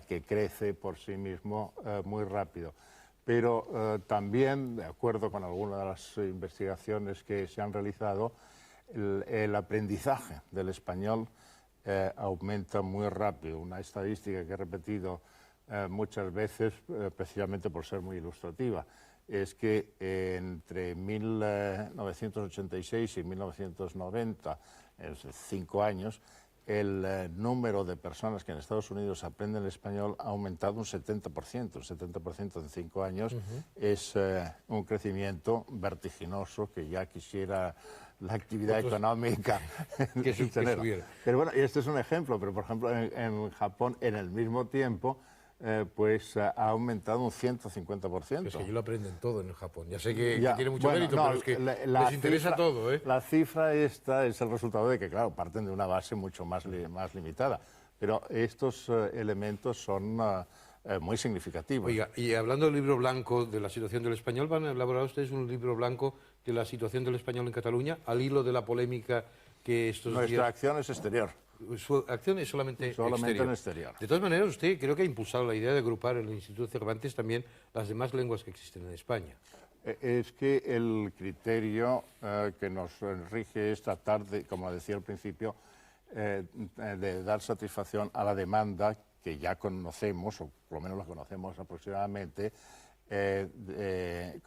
que crece por sí mismo muy rápido. Pero también, de acuerdo con algunas de las investigaciones que se han realizado, el aprendizaje del español aumenta muy rápido. Una estadística que he repetido muchas veces, precisamente por ser muy ilustrativa, es que entre 1986 y 1990, es 5 años, el número de personas que en Estados Unidos aprenden el español ha aumentado un 70%. El 70% en 5 años es un crecimiento vertiginoso que ya quisiera la actividad económica que subiera. Pero bueno, este es un ejemplo, pero por ejemplo en Japón, en el mismo tiempo, pues ha aumentado un 150%. Es que ellos lo aprenden todo en Japón. Ya sé que tiene mucho mérito, pero es que les interesa todo, ¿eh? La cifra esta es el resultado de que, claro, parten de una base mucho más limitada. Pero estos elementos son muy significativos. Oiga, y hablando del libro blanco de la situación del español, ¿van a elaborar ustedes un libro blanco de la situación del español en Cataluña, al hilo de la polémica que estos días... Nuestra acción es exterior. Su acción es solamente exterior. En exterior. De todas maneras, usted creo que ha impulsado la idea de agrupar en el Instituto Cervantes también las demás lenguas que existen en España. Es que el criterio que nos rige es tratar de, como decía al principio, de dar satisfacción a la demanda que ya conocemos, o por lo menos la conocemos aproximadamente, de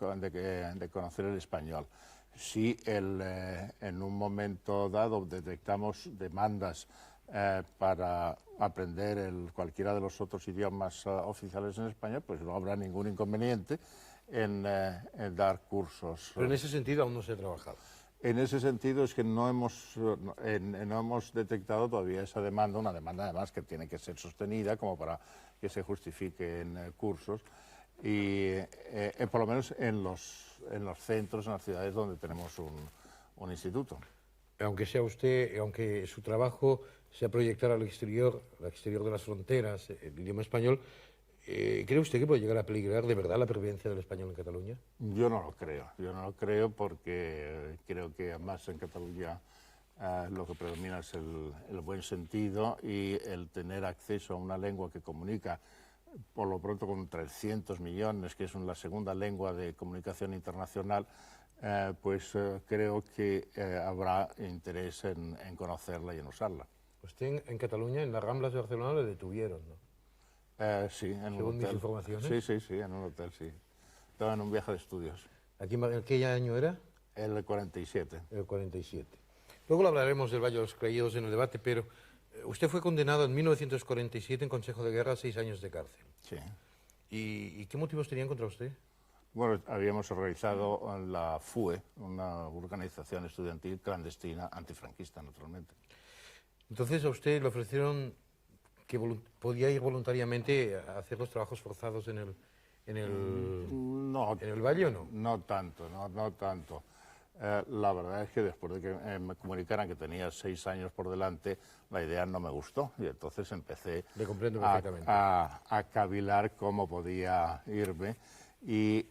conocer el español. Si en un momento dado detectamos demandas para aprender cualquiera de los otros idiomas oficiales en España, pues no habrá ningún inconveniente en dar cursos. Pero en ese sentido aún no se ha trabajado. En ese sentido es que no hemos detectado todavía esa demanda, una demanda además que tiene que ser sostenida como para que se justifiquen cursos, y por lo menos en los centros, en las ciudades donde tenemos un instituto. Aunque sea usted, aunque su trabajo sea proyectar al exterior de las fronteras, el idioma español, ¿cree usted que puede llegar a peligrar de verdad la pervivencia del español en Cataluña? Yo no lo creo porque creo que además en Cataluña lo que predomina es el buen sentido y el tener acceso a una lengua que comunica por lo pronto con 300 millones, que es la segunda lengua de comunicación internacional, pues creo que habrá interés en conocerla y en usarla. Usted en Cataluña, en las Ramblas de Barcelona, le detuvieron, ¿no? Sí, en un Según hotel. mis informaciones. Sí, en un hotel, sí. Estaba en un viaje de estudios. ¿En qué año era? El 47. El 47. Luego lo hablaremos del Valle de los Caídos en el debate, pero usted fue condenado en 1947 en Consejo de Guerra a 6 años de cárcel. Sí. ¿Y qué motivos tenían contra usted? Bueno, habíamos organizado la FUE, una organización estudiantil clandestina antifranquista, naturalmente. Entonces a usted le ofrecieron que podía ir voluntariamente a hacer los trabajos forzados en el Valle, ¿o no? No tanto, no tanto. La verdad es que después de que me comunicaran que tenía 6 años por delante, la idea no me gustó y entonces empecé a cavilar cómo podía irme, y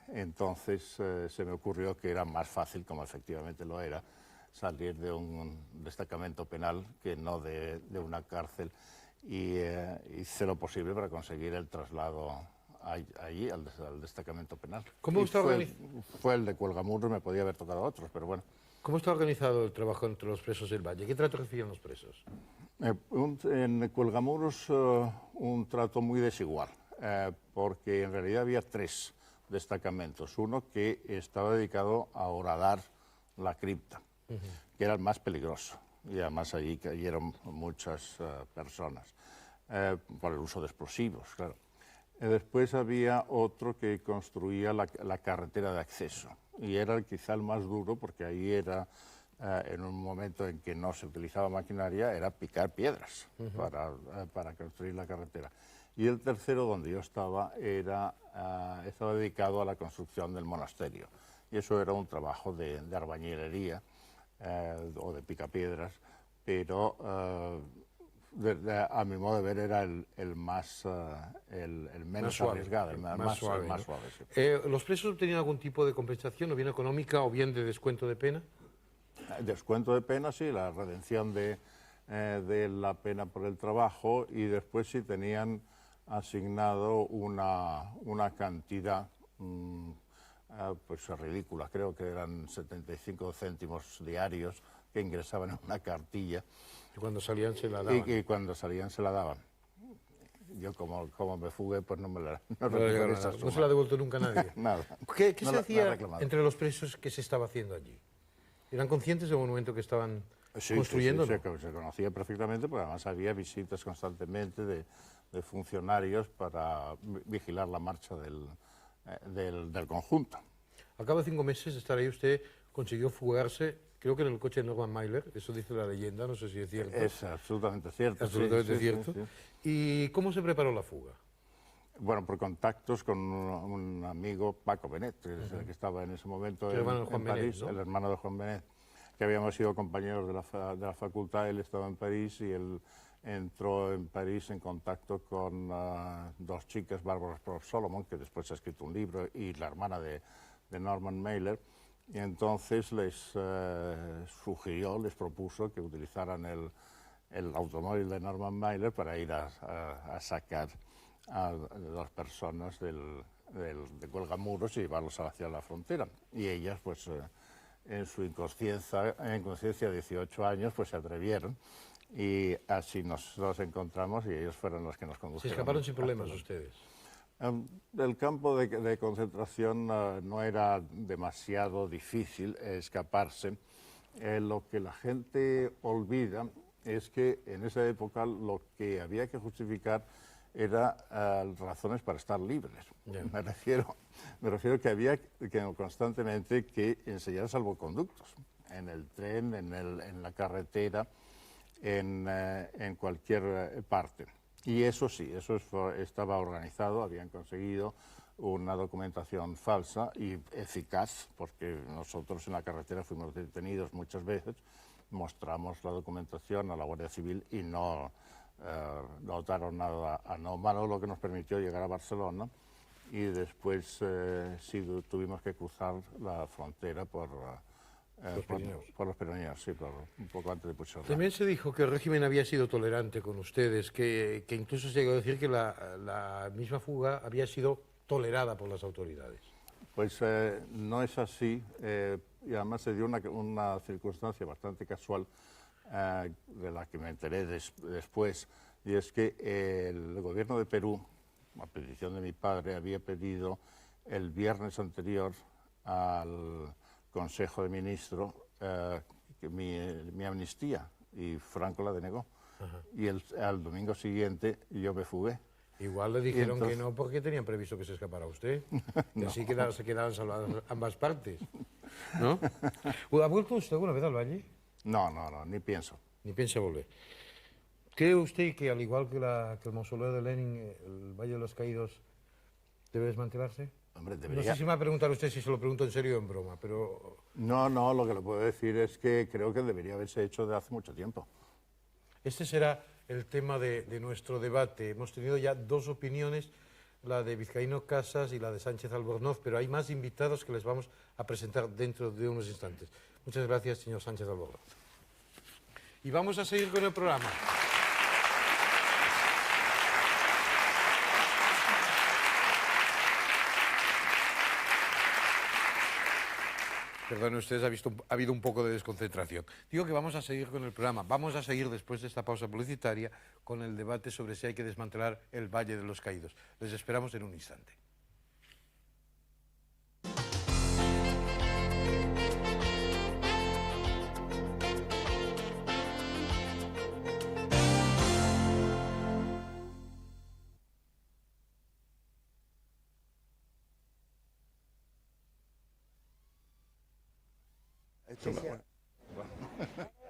entonces se me ocurrió que era más fácil, como efectivamente lo era, salir de un destacamento penal que no de una cárcel, y hice lo posible para conseguir el traslado allí al destacamento penal. ¿Cómo está fue el de Cuelgamuros, me podía haber tocado otros, pero bueno. ¿Cómo está organizado el trabajo entre los presos del Valle? ¿Qué trato recibían los presos? En Cuelgamuros un trato muy desigual, porque en realidad había 3 destacamentos. Uno que estaba dedicado a horadar la cripta, que era el más peligroso, y además allí cayeron muchas personas por el uso de explosivos, claro. Después había otro que construía la carretera de acceso y era quizá el más duro porque ahí era, en un momento en que no se utilizaba maquinaria, era picar piedras para construir la carretera. Y el tercero, donde yo estaba, estaba dedicado a la construcción del monasterio. Y eso era un trabajo de albañilería o de picapiedras, pero a mi modo de ver era el menos arriesgado, el más suave. Sí. ¿Los presos tenían algún tipo de compensación, o bien económica o bien de descuento de pena? Descuento de pena, sí, la redención de la pena por el trabajo, y después sí tenían asignado una cantidad pues ridícula, creo que eran 75 céntimos diarios que ingresaban en una cartilla. Y cuando salían se la daban. Y cuando salían se la daban. Yo como me fugué, pues no se la ha devuelto nunca a nadie. Nada. ¿Qué se hacía entre los presos que se estaba haciendo allí? ¿Eran conscientes del monumento que estaban construyendo? Sí, se conocía perfectamente, porque además había visitas constantemente de funcionarios para vigilar la marcha del conjunto. Al cabo de 5 meses de estar ahí, usted consiguió fugarse, creo que en el coche de Norman Mailer, eso dice la leyenda, no sé si es cierto. Es absolutamente cierto. Absolutamente cierto. Sí. ¿Y cómo se preparó la fuga? Bueno, por contactos con un amigo, Paco Benet, que es el que estaba en ese momento en París, ¿no? El hermano de Juan Benet, que habíamos sido compañeros de la facultad. Él estaba en París y él entró en París en contacto con 2 chicas, Barbara Solomon, que después ha escrito un libro, y la hermana de Norman Mailer, y entonces les sugirió, les propuso que utilizaran el automóvil de Norman Mailer para ir a sacar a 2 personas de Cuelgamuros y llevarlos hacia la frontera. Y ellas, pues en su inconsciencia de 18 años, pues se atrevieron, y así nos encontramos, y ellos fueron los que nos condujeron. ¿Se escaparon sin problemas ustedes? Del campo de concentración no era demasiado difícil escaparse. Lo que la gente olvida es que en esa época lo que había que justificar era razones para estar libres. Yeah. Me refiero que había constantemente que enseñar salvoconductos en el tren, en la carretera, en cualquier parte. Y eso sí, estaba organizado, habían conseguido una documentación falsa y eficaz, porque nosotros en la carretera fuimos detenidos muchas veces, mostramos la documentación a la Guardia Civil y no notaron nada anómalo, lo que nos permitió llegar a Barcelona, y después sí tuvimos que cruzar la frontera por los Pirineos, sí, un poco antes de Puigcerdá. También se dijo que el régimen había sido tolerante con ustedes, que incluso se llegó a decir que la misma fuga había sido tolerada por las autoridades. Pues no es así, y además se dio una circunstancia bastante casual, de la que me enteré después, y es que el gobierno de Perú, a petición de mi padre, había pedido el viernes anterior al Consejo de Ministros mi amnistía, y Franco la denegó. Ajá. Y al domingo siguiente yo me fugué. Igual le dijeron entonces, que no, porque tenían previsto que se escapara usted, que no. Así se quedaban salvadas ambas partes, ¿no? ¿Ha vuelto usted alguna vez al Valle? No, ni pienso. Ni piensa volver. ¿Cree usted que, al igual que el mausoleo de Lenin, el Valle de los Caídos debe desmantelarse? Hombre, debería. No sé si me va a preguntar usted si se lo pregunto en serio o en broma, pero... No, lo que le puedo decir es que creo que debería haberse hecho desde hace mucho tiempo. Este será el tema de nuestro debate. Hemos tenido ya 2 opiniones, la de Vizcaíno Casas y la de Sánchez Albornoz, pero hay más invitados que les vamos a presentar dentro de unos instantes. Muchas gracias, señor Sánchez Albornoz. Y vamos a seguir con el programa. Perdone ustedes, ha habido un poco de desconcentración. Digo que vamos a seguir con el programa. Vamos a seguir después de esta pausa publicitaria con el debate sobre si hay que desmantelar el Valle de los Caídos. Les esperamos en un instante.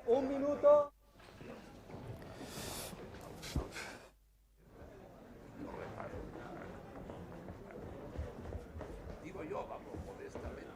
Un minuto. Digo yo, vamos, modestamente.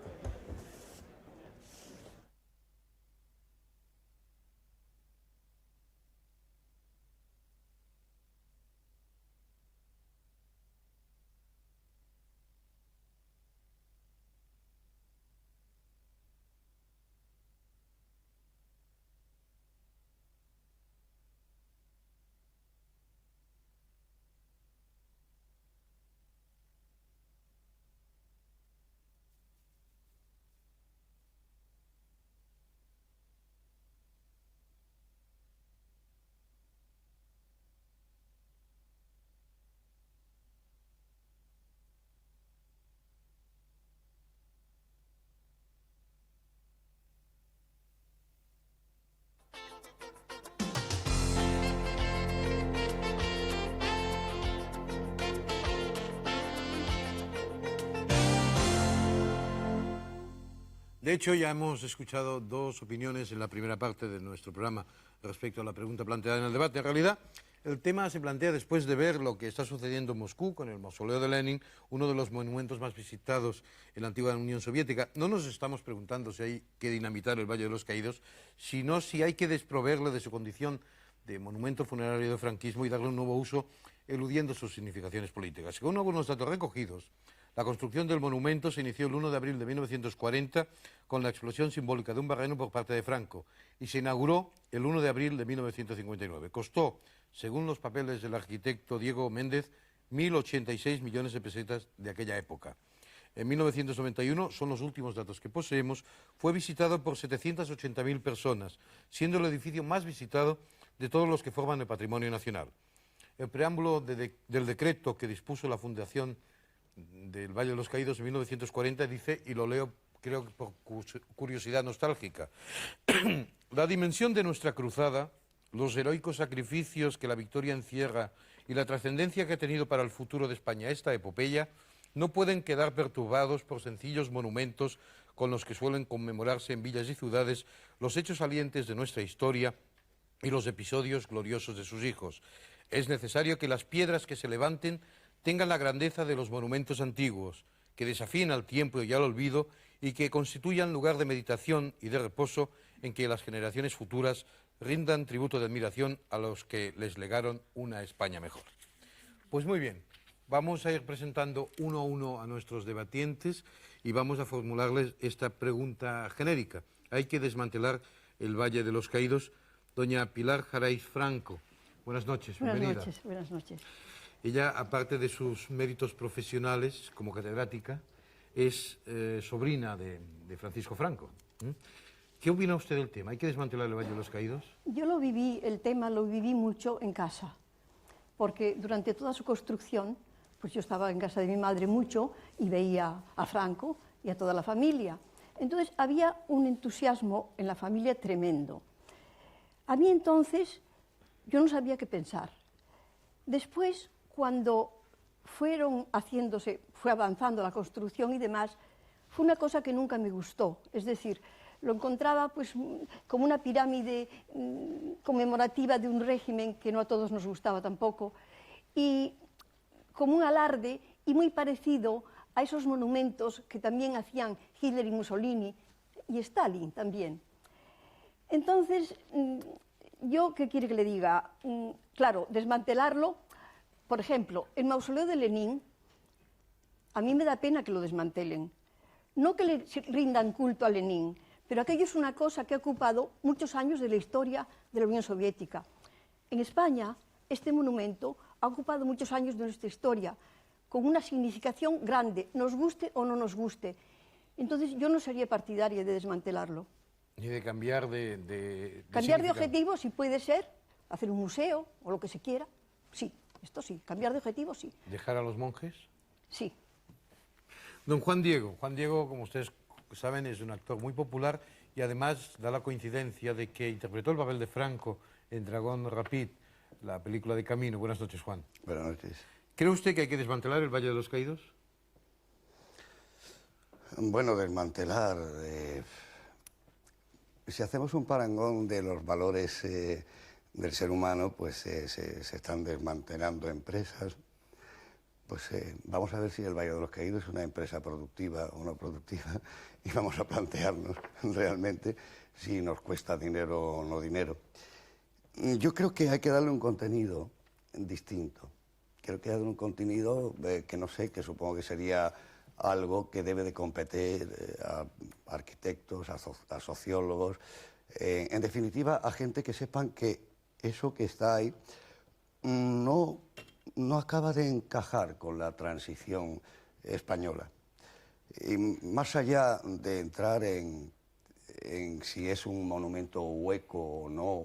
De hecho, ya hemos escuchado dos opiniones en la primera parte de nuestro programa respecto a la pregunta planteada en el debate. En realidad, el tema se plantea después de ver lo que está sucediendo en Moscú con el mausoleo de Lenin, uno de los monumentos más visitados en la antigua Unión Soviética. No nos estamos preguntando si hay que dinamitar el Valle de los Caídos, sino si hay que desproveerle de su condición de monumento funerario del franquismo y darle un nuevo uso, eludiendo sus significaciones políticas. Según algunos datos recogidos, la construcción del monumento se inició el 1 de abril de 1940 con la explosión simbólica de un barreno por parte de Franco y se inauguró el 1 de abril de 1959. Costó, según los papeles del arquitecto Diego Méndez, 1.086 millones de pesetas de aquella época. En 1991, son los últimos datos que poseemos, fue visitado por 780.000 personas, siendo el edificio más visitado de todos los que forman el patrimonio nacional. El preámbulo del decreto que dispuso la fundación del Valle de los Caídos en 1940 dice, y lo leo creo que por curiosidad nostálgica, la dimensión de nuestra cruzada, los heroicos sacrificios que la victoria encierra y la trascendencia que ha tenido para el futuro de España esta epopeya, no pueden quedar perturbados por sencillos monumentos con los que suelen conmemorarse en villas y ciudades los hechos salientes de nuestra historia y los episodios gloriosos de sus hijos. Es necesario que las piedras que se levanten tengan la grandeza de los monumentos antiguos, que desafíen al tiempo y al olvido y que constituyan lugar de meditación y de reposo en que las generaciones futuras rindan tributo de admiración a los que les legaron una España mejor. Pues muy bien, vamos a ir presentando uno a uno a nuestros debatientes y vamos a formularles esta pregunta genérica. Hay que desmantelar el Valle de los Caídos. Doña Pilar Jaraiz Franco, buenas noches, bienvenida. Buenas noches. Ella, aparte de sus méritos profesionales como catedrática, es sobrina de Francisco Franco. ¿Qué opina usted del tema? ¿Hay que desmantelar el Valle de los Caídos? Yo el tema lo viví mucho en casa, porque durante toda su construcción, pues yo estaba en casa de mi madre mucho y veía a Franco y a toda la familia. Entonces había un entusiasmo en la familia tremendo. A mí entonces, yo no sabía qué pensar. Después, cuando fue avanzando la construcción y demás, fue una cosa que nunca me gustó. Es decir, lo encontraba pues como una pirámide conmemorativa de un régimen que no a todos nos gustaba tampoco, y como un alarde y muy parecido a esos monumentos que también hacían Hitler y Mussolini y Stalin también. Entonces, yo, ¿qué quiere que le diga? Claro, desmantelarlo. Por ejemplo, el mausoleo de Lenin, a mí me da pena que lo desmantelen. No que le rindan culto a Lenin, pero aquello es una cosa que ha ocupado muchos años de la historia de la Unión Soviética. En España, este monumento ha ocupado muchos años de nuestra historia, con una significación grande, nos guste o no nos guste. Entonces, yo no sería partidaria de desmantelarlo. Ni de cambiar de cambiar de objetivo, si puede ser, hacer un museo o lo que se quiera, sí. Esto sí, cambiar de objetivo, sí. ¿Dejar a los monjes? Sí. Don Juan Diego, como ustedes saben, es un actor muy popular y además da la coincidencia de que interpretó el papel de Franco en Dragón Rapid, la película de Camino. Buenas noches, Juan. Buenas noches. ¿Cree usted que hay que desmantelar el Valle de los Caídos? Bueno, desmantelar... si hacemos un parangón de los valores del ser humano, pues se están desmantelando empresas. Pues vamos a ver si el Valle de los Caídos es una empresa productiva o no productiva y vamos a plantearnos realmente si nos cuesta dinero o no dinero. Yo creo que hay que darle un contenido distinto. Creo que hay que darle un contenido que no sé, que supongo que sería algo que debe de competir a arquitectos, a sociólogos, en definitiva a gente que sepan que eso que está ahí no acaba de encajar con la transición española. Y más allá de entrar en si es un monumento hueco o no,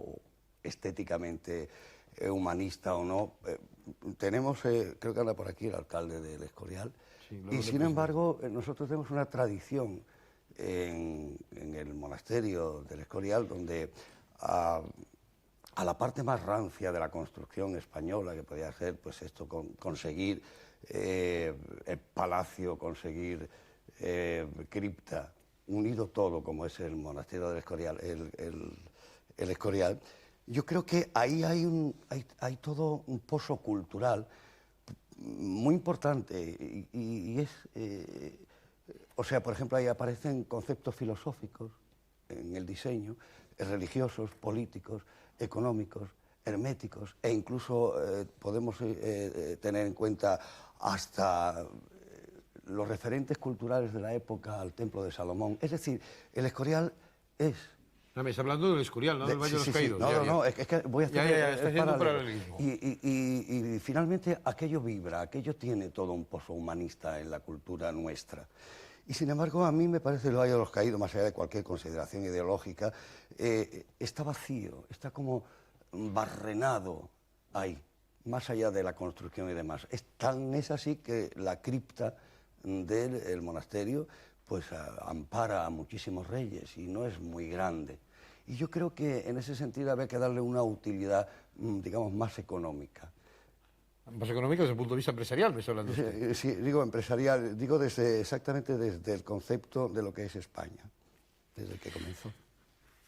estéticamente humanista o no, tenemos, creo que anda por aquí el alcalde del Escorial, sí, y sin embargo nosotros tenemos una tradición en el monasterio del Escorial donde a la parte más rancia de la construcción española, que podía ser pues esto, conseguir el palacio, conseguir cripta, unido todo como es el monasterio del Escorial, el Escorial, yo creo que ahí hay todo un pozo cultural muy importante y es, o sea, por ejemplo, ahí aparecen conceptos filosóficos en el diseño, religiosos, políticos, económicos, herméticos, e incluso podemos tener en cuenta hasta los referentes culturales de la época al Templo de Salomón. Es decir, el Escorial es... No, me está hablando del Escorial, no del Valle de los Caídos. No, es que voy a hacer está haciendo un paralelismo. Y finalmente aquello vibra, aquello tiene todo un pozo humanista en la cultura nuestra. Y sin embargo, a mí me parece el Valle de los Caídos, más allá de cualquier consideración ideológica, está vacío, está como barrenado ahí, más allá de la construcción y demás. Es así que la cripta del monasterio pues ampara a muchísimos reyes y no es muy grande. Y yo creo que en ese sentido había que darle una utilidad, digamos, más económica. Más económica desde el punto de vista empresarial, me está hablando usted. Sí, digo empresarial, digo exactamente desde el concepto de lo que es España, desde que comenzó.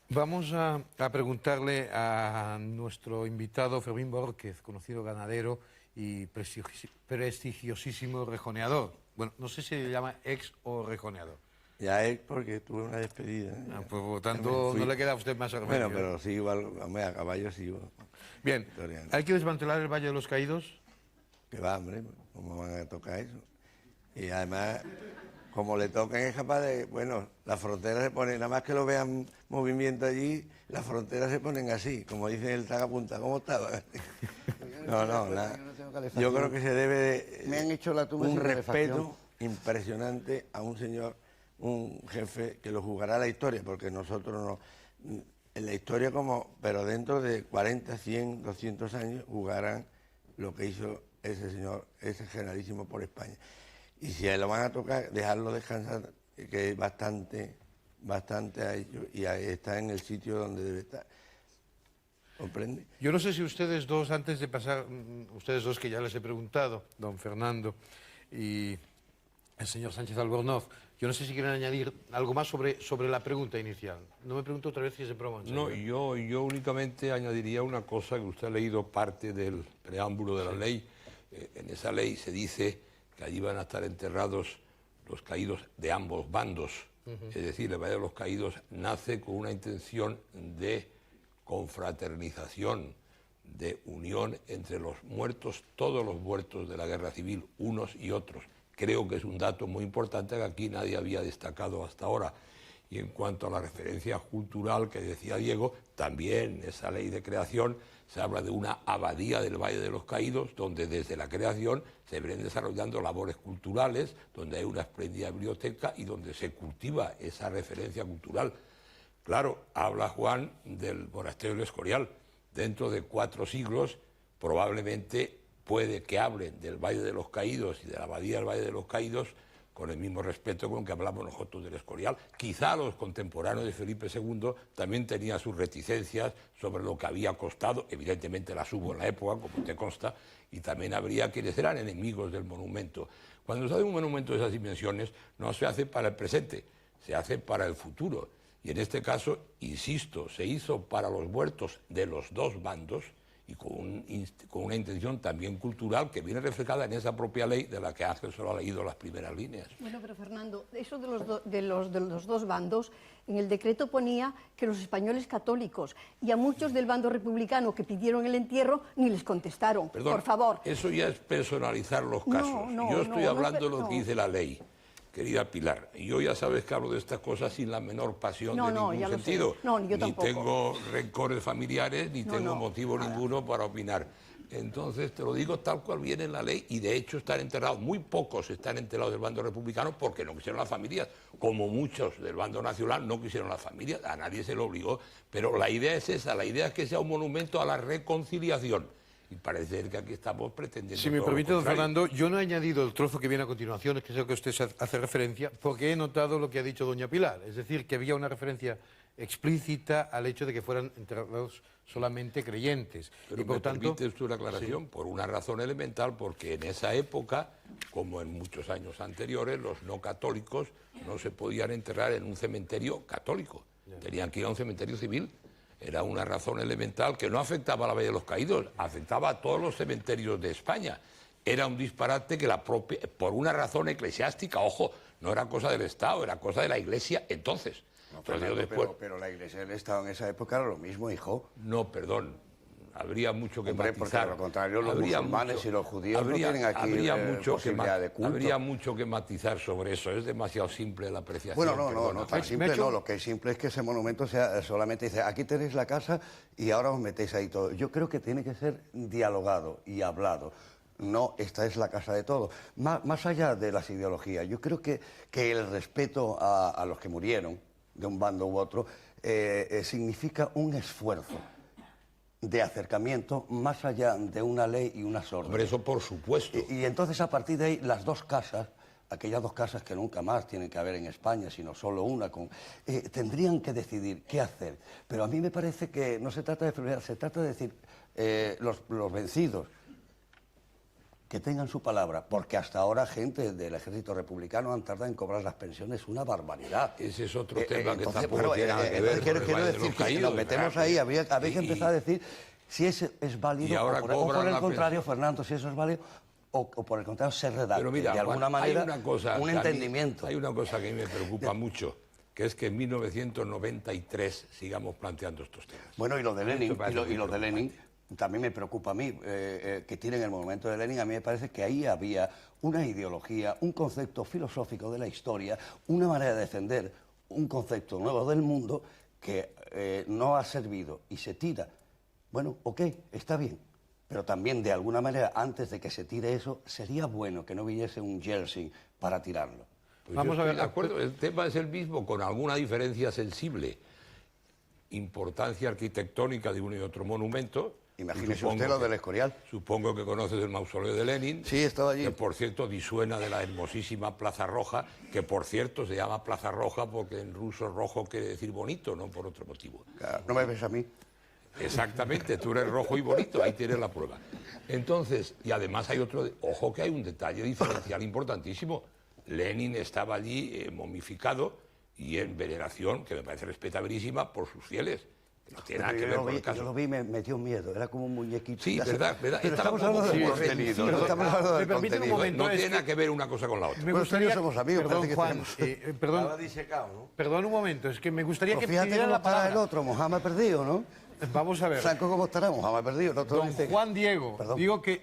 Vamos a preguntarle a nuestro invitado Fermín Borquez, conocido ganadero y prestigiosísimo rejoneador. Bueno, no sé si se llama ex o rejoneador. Ya es porque tuve una despedida. Por lo tanto, no le queda a usted más remedio. Bueno, pero sí, igual, a caballo sí. Bien, ¿hay que desmantelar el Valle de los Caídos? Que va, hombre, ¿cómo van a tocar eso? Y además, como le tocan es capaz de... Bueno, las fronteras se ponen, nada más que lo vean movimiento allí, las fronteras se ponen así, como dice el Tagapunta, ¿cómo estaba? Yo creo que se debe Me han hecho la un respeto impresionante a un señor, un jefe que lo jugará a la historia, porque nosotros no... En la historia pero dentro de 40, 100, 200 años jugarán lo que hizo ese señor, ese generalísimo por España. Y si lo van a tocar, dejarlo descansar, que es bastante a ellos, y ahí está en el sitio donde debe estar. ¿Comprende? Yo no sé si ustedes dos, antes de pasar, ustedes dos que ya les he preguntado, don Fernando y el señor Sánchez Albornoz, yo no sé si quieren añadir algo más sobre la pregunta inicial. No me pregunto otra vez si es de broma. No, yo únicamente añadiría una cosa, que usted ha leído parte del preámbulo de la ley. En esa ley se dice que allí van a estar enterrados los caídos de ambos bandos. Es decir, el Valle de los Caídos nace con una intención de confraternización, de unión entre los muertos, todos los muertos de la guerra civil, unos y otros. Creo que es un dato muy importante que aquí nadie había destacado hasta ahora. Y en cuanto a la referencia cultural que decía Diego, también en esa ley de creación se habla de una abadía del Valle de los Caídos, donde desde la creación se vienen desarrollando labores culturales, donde hay una espléndida biblioteca y donde se cultiva esa referencia cultural. Claro, habla Juan del monasterio del Escorial. Dentro de 4 siglos probablemente puede que hablen del Valle de los Caídos y de la abadía del Valle de los Caídos con el mismo respeto con que hablamos nosotros del Escorial. Quizá los contemporáneos de Felipe II también tenían sus reticencias sobre lo que había costado, evidentemente las hubo en la época, como te consta, y también habría quienes eran enemigos del monumento. Cuando se hace un monumento de esas dimensiones, no se hace para el presente, se hace para el futuro. Y en este caso, insisto, se hizo para los muertos de los dos bandos y con una intención también cultural que viene reflejada en esa propia ley de la que Ángel solo ha leído las primeras líneas. Bueno, pero Fernando, eso de los dos bandos, en el decreto ponía que los españoles católicos y a muchos del bando republicano que pidieron el entierro ni les contestaron. Perdón, por favor. Eso ya es personalizar los casos. Yo estoy hablando de lo que dice la ley. Querida Pilar, yo ya sabes que hablo de estas cosas sin la menor pasión de ningún sentido. Yo ni tengo rencores familiares, ni tengo motivo ninguno para opinar. Entonces, te lo digo tal cual viene en la ley, y de hecho están enterrados, muy pocos están enterrados del bando republicano porque no quisieron las familias, como muchos del bando nacional no quisieron las familias, a nadie se lo obligó, pero la idea es esa, la idea es que sea un monumento a la reconciliación. Y parece que aquí estamos pretendiendo... Si me permite, don Fernando, yo no he añadido el trozo que viene a continuación, es que es el que usted hace referencia, porque he notado lo que ha dicho doña Pilar, es decir, que había una referencia explícita al hecho de que fueran enterrados solamente creyentes. Pero y por tanto, permite usted una aclaración, sí, por una razón elemental, porque en esa época, como en muchos años anteriores, los no católicos no se podían enterrar en un cementerio católico, tenían que ir a un cementerio civil. Era una razón elemental que no afectaba a la Valle de los Caídos, afectaba a todos los cementerios de España. Era un disparate que por una razón eclesiástica, ojo, no era cosa del Estado, era cosa de la Iglesia entonces. No, Fernando, pero la Iglesia del Estado en esa época era lo mismo, hijo. No, perdón. Habría mucho que matizar. Porque a lo contrario, los musulmanes y los judíos no tienen aquí posibilidad de culto. Habría mucho que matizar sobre eso, es demasiado simple la apreciación. Bueno, no tan simple no, lo que es simple es que ese monumento sea solamente dice, aquí tenéis la casa y ahora os metéis ahí todo. Yo creo que tiene que ser dialogado y hablado. No, esta es la casa de todos. Más allá de las ideologías, yo creo que el respeto a los que murieron, de un bando u otro, significa un esfuerzo de acercamiento más allá de una ley y unas órdenes. Hombre, eso por supuesto. Y entonces a partir de ahí las dos casas, aquellas dos casas que nunca más tienen que haber en España, sino solo una, tendrían que decidir qué hacer. Pero a mí me parece que no se trata de pelear, se trata de decir los vencidos que tengan su palabra, porque hasta ahora gente del ejército republicano han tardado en cobrar las pensiones una barbaridad. Ese es otro tema que tampoco tiene nada que ver quiero decir que si nos metemos ahí, habría que empezar a decir si eso es válido o por el contrario, Fernando, si eso es válido o por el contrario se redacte. Pero mira, de alguna manera un entendimiento. Hay una cosa que a mí me preocupa mucho, que es que en 1993 sigamos planteando estos temas. Bueno, y lo de Lenin, y lo de Lenin también me preocupa a mí, que tienen el monumento de Lenin. A mí me parece que ahí había una ideología, un concepto filosófico de la historia, una manera de defender un concepto nuevo del mundo que no ha servido y se tira. Bueno, ok, está bien, pero también de alguna manera, antes de que se tire eso, sería bueno que no viniese un Yeltsin para tirarlo. Pues vamos a ver, de acuerdo, el tema es el mismo, con alguna diferencia sensible. Importancia arquitectónica de uno y otro monumento. Imagínese usted lo del Escorial. Supongo que conoces el mausoleo de Lenin. Sí, estaba allí. Que, por cierto, disuena de la hermosísima Plaza Roja, que, por cierto, se llama Plaza Roja porque en ruso rojo quiere decir bonito, no por otro motivo. No me ves a mí. Exactamente, tú eres rojo y bonito, ahí tienes la prueba. Entonces, y además hay otro... Ojo que hay un detalle diferencial importantísimo. Lenin estaba allí momificado y en veneración, que me parece respetabilísima, por sus fieles. No tiene nada que ver con el caso. Yo lo vi, me metió miedo, era como un muñequito. Sí, verdad. Pero estamos hablando de contenido. Estamos hablando de contenido. No tiene nada que ver una cosa con la otra. Me gustaría, somos amigos, perdón, Juan, perdón un momento, es que me gustaría que pidieran la palabra. El otro, Mohamed perdido, ¿no? Vamos a ver. Franco, ¿cómo estará? Mohamed perdido. No, don Juan Diego, digo que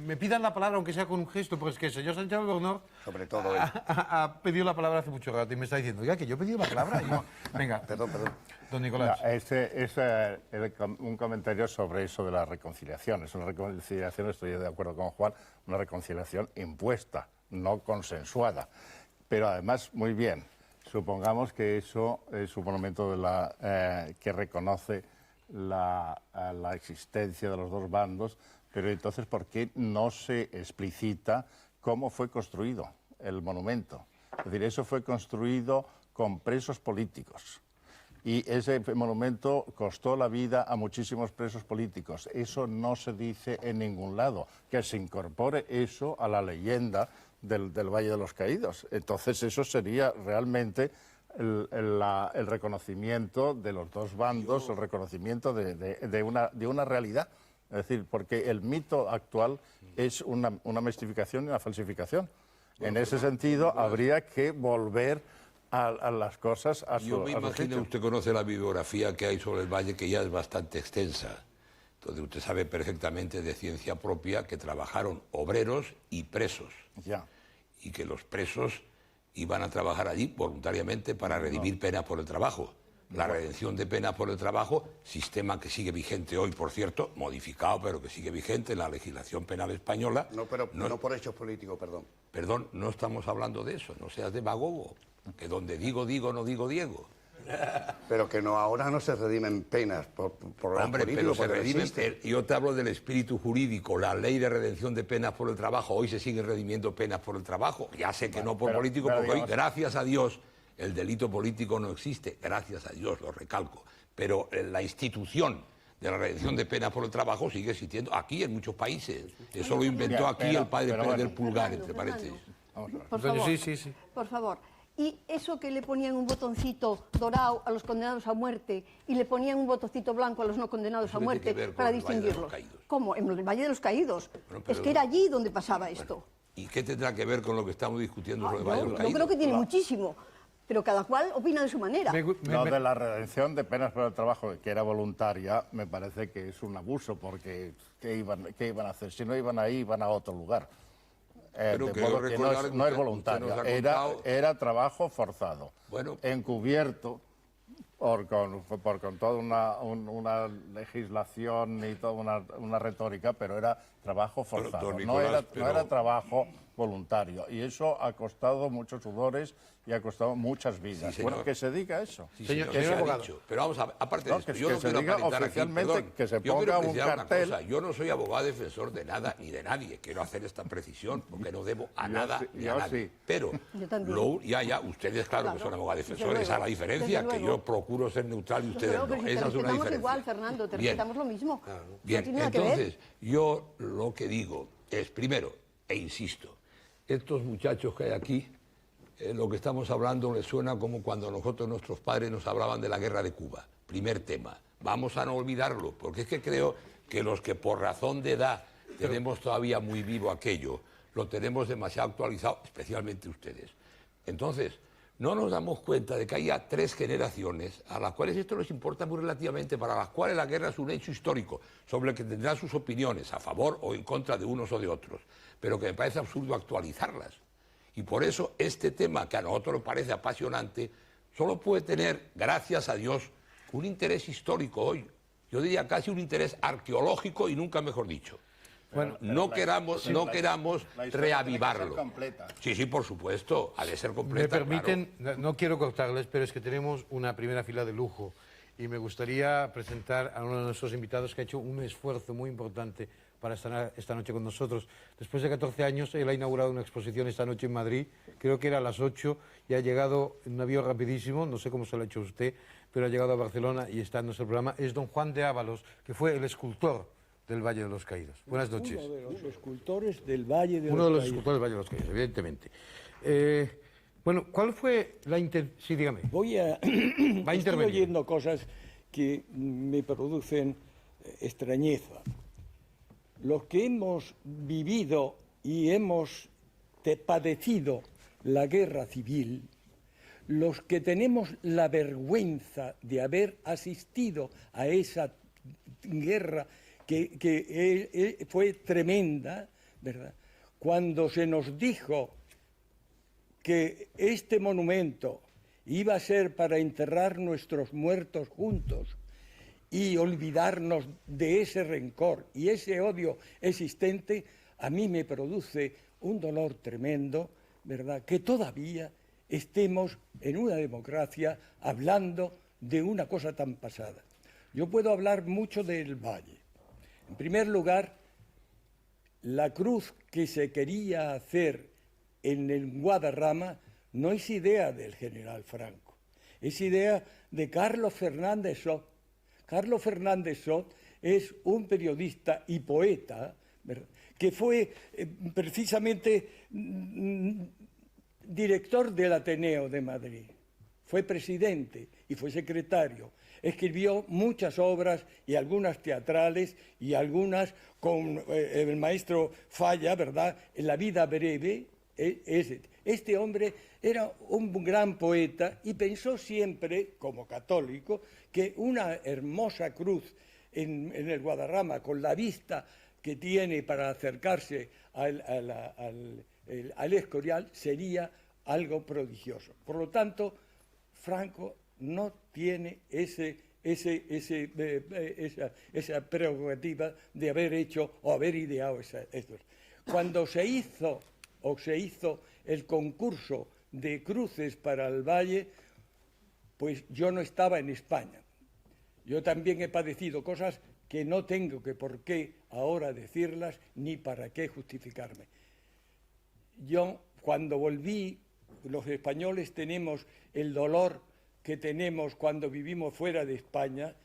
me pidan la palabra, aunque sea con un gesto, porque es que el señor Sánchez Albornoz sobre todo ha pedido la palabra hace mucho rato y me está diciendo, oiga, que yo he pedido la palabra. No. Venga, perdón. Don Nicolás. No, este es un comentario sobre eso de la reconciliación. Es una reconciliación, estoy de acuerdo con Juan, una reconciliación impuesta, no consensuada. Pero además, muy bien, supongamos que eso es un monumento que reconoce la existencia de los dos bandos, pero entonces, ¿por qué no se explicita cómo fue construido el monumento? Es decir, eso fue construido con presos políticos. Y ese monumento costó la vida a muchísimos presos políticos. Eso no se dice en ningún lado, que se incorpore eso a la leyenda del Valle de los Caídos. Entonces eso sería realmente el reconocimiento de los dos bandos, el reconocimiento de una realidad. Es decir, porque el mito actual es una mistificación y una falsificación. En ese sentido, habría que volver a las cosas a su Yo me imagino, usted conoce la bibliografía que hay sobre el Valle, que ya es bastante extensa. Entonces usted sabe perfectamente de ciencia propia que trabajaron obreros y presos. Ya. Y que los presos iban a trabajar allí voluntariamente para redimir penas por el trabajo. La redención de penas por el trabajo, sistema que sigue vigente hoy, por cierto, modificado, pero que sigue vigente en la legislación penal española. No, pero no por hechos políticos, perdón. Perdón, no estamos hablando de eso, no seas demagogo, que donde digo, no digo Diego. Pero que no, ahora no se redimen penas por Hombre, pero se redimen. Yo te hablo del espíritu jurídico, la ley de redención de penas por el trabajo. Hoy se siguen redimiendo penas por el trabajo. Ya sé que no por político, porque hoy, gracias a Dios, el delito político no existe. Gracias a Dios, lo recalco. Pero la institución de la redención de penas por el trabajo sigue existiendo aquí en muchos países. Eso lo inventó aquí el padre Pérez del Pulgar, entre paréntesis. Por favor, Sí. por favor. Y eso que le ponían un botoncito dorado a los condenados a muerte y le ponían un botoncito blanco a los no condenados a muerte para distinguirlos. ¿Cómo? En el Valle de los Caídos. Bueno, es que era allí donde pasaba esto. ¿Y qué tendrá que ver con lo que estamos discutiendo sobre el Valle de los Caídos? Yo creo que tiene muchísimo, pero cada cual opina de su manera. Lo de la redención de penas por el trabajo, que era voluntaria, me parece que es un abuso, porque ¿qué iban a hacer? Si no iban ahí, iban a otro lugar. De modo que no es voluntario, era trabajo forzado, encubierto con toda una legislación y toda una retórica, pero era trabajo forzado, no era trabajo voluntario, y eso ha costado muchos sudores y ha costado muchas vidas. Sí, bueno, que se diga eso. Sí, señor ha dicho. Pero vamos a ver, aparte de esto, yo no quiero aparentar oficialmente aquí, que se ponga un cartel. Yo no soy abogado defensor de nada ni de nadie. Quiero hacer esta precisión porque no debo a nada ni a nadie. Sí. Pero ustedes claro que son abogados defensores, esa es la diferencia, que yo procuro ser neutral y ustedes no. Esa es una diferencia. Igual, Fernando, te respetamos lo mismo. Bien, entonces yo lo que digo es, primero, e insisto, estos muchachos que hay aquí, lo que estamos hablando les suena como cuando nuestros padres nos hablaban de la guerra de Cuba. Primer tema. Vamos a no olvidarlo, porque es que creo que los que por razón de edad tenemos todavía muy vivo aquello, lo tenemos demasiado actualizado, especialmente ustedes. Entonces, no nos damos cuenta de que haya 3 generaciones a las cuales esto les importa muy relativamente, para las cuales la guerra es un hecho histórico, sobre el que tendrán sus opiniones a favor o en contra de unos o de otros, pero que me parece absurdo actualizarlas. Y por eso este tema, que a nosotros nos parece apasionante, solo puede tener, gracias a Dios, un interés histórico hoy. Yo diría casi un interés arqueológico y nunca mejor dicho. Bueno, no queramos reavivarlo. Sí, por supuesto, ha de ser completa. Me permiten, no quiero cortarles, pero es que tenemos una primera fila de lujo y me gustaría presentar a uno de nuestros invitados que ha hecho un esfuerzo muy importante para estar esta noche con nosotros. Después de 14 años, él ha inaugurado una exposición esta noche en Madrid, creo que era a las 8, y ha llegado en un avión rapidísimo, no sé cómo se lo ha hecho usted, pero ha llegado a Barcelona y está en nuestro programa. Es don Juan de Ábalos, que fue el escultor del Valle de los Caídos. Buenas noches. Uno de los escultores del Valle de los Caídos. Uno de los escultores del Valle de los Caídos, evidentemente. Bueno, ¿cuál fue la intención? Sí, dígame. Estoy oyendo cosas que me producen extrañeza. Los que hemos vivido y hemos padecido la guerra civil, los que tenemos la vergüenza de haber asistido a esa guerra que fue tremenda, ¿verdad? Cuando se nos dijo que este monumento iba a ser para enterrar nuestros muertos juntos y olvidarnos de ese rencor y ese odio existente, a mí me produce un dolor tremendo, ¿verdad?, que todavía estemos en una democracia hablando de una cosa tan pasada. Yo puedo hablar mucho del Valle. En primer lugar, la cruz que se quería hacer en el Guadarrama no es idea del general Franco, es idea de Carlos Fernández Sot. Carlos Fernández Sot es un periodista y poeta, ¿verdad?, que fue precisamente director del Ateneo de Madrid. fue presidente y fue secretario. Escribió muchas obras y algunas teatrales y algunas con el maestro Falla, ¿verdad? En La vida breve. Este hombre era un gran poeta y pensó siempre, como católico, que una hermosa cruz en el Guadarrama, con la vista que tiene para acercarse al Escorial, sería algo prodigioso. Por lo tanto, Franco no tiene esa prerrogativa de haber hecho o haber ideado esto. Cuando se hizo el concurso de cruces para el Valle, pues yo no estaba en España. Yo también he padecido cosas que no tengo que por qué ahora decirlas ni para qué justificarme. Yo, cuando volví, los españoles tenemos el dolor que tenemos cuando vivimos fuera de España,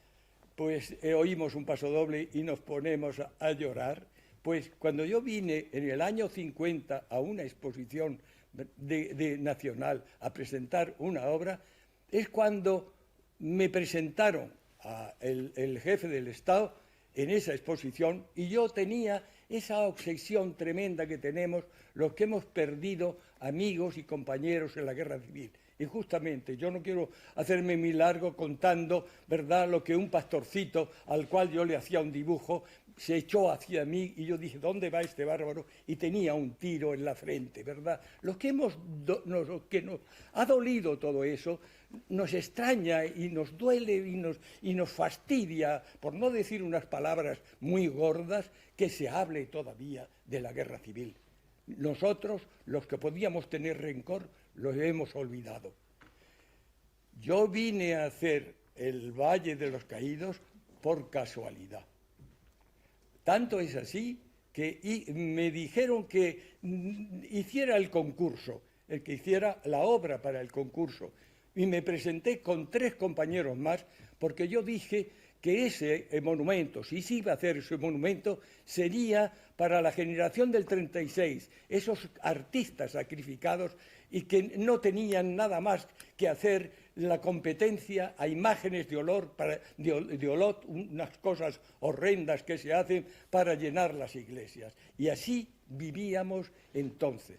pues oímos un pasodoble y nos ponemos a llorar. Pues cuando yo vine en el año 50 a una exposición nacional a presentar una obra, es cuando me presentaron el jefe del Estado en esa exposición y yo tenía esa obsesión tremenda que tenemos los que hemos perdido amigos y compañeros en la guerra civil. Y justamente, yo no quiero hacerme muy largo contando, ¿verdad?, lo que un pastorcito al cual yo le hacía un dibujo se echó hacia mí y yo dije, ¿dónde va este bárbaro? Y tenía un tiro en la frente, ¿verdad? Lo que nos ha dolido todo eso nos extraña y nos duele y nos fastidia, por no decir unas palabras muy gordas, que se hable todavía de la guerra civil. Nosotros, los que podíamos tener rencor, los hemos olvidado. Yo vine a hacer el Valle de los Caídos por casualidad. Tanto es así que me dijeron que hiciera el concurso, el que hiciera la obra para el concurso. Y me presenté con 3 compañeros más, porque yo dije que ese monumento, si se iba a hacer ese monumento, sería para la generación del 36, esos artistas sacrificados y que no tenían nada más que hacer la competencia a imágenes de Olot, unas cosas horrendas que se hacen para llenar las iglesias. Y así vivíamos entonces.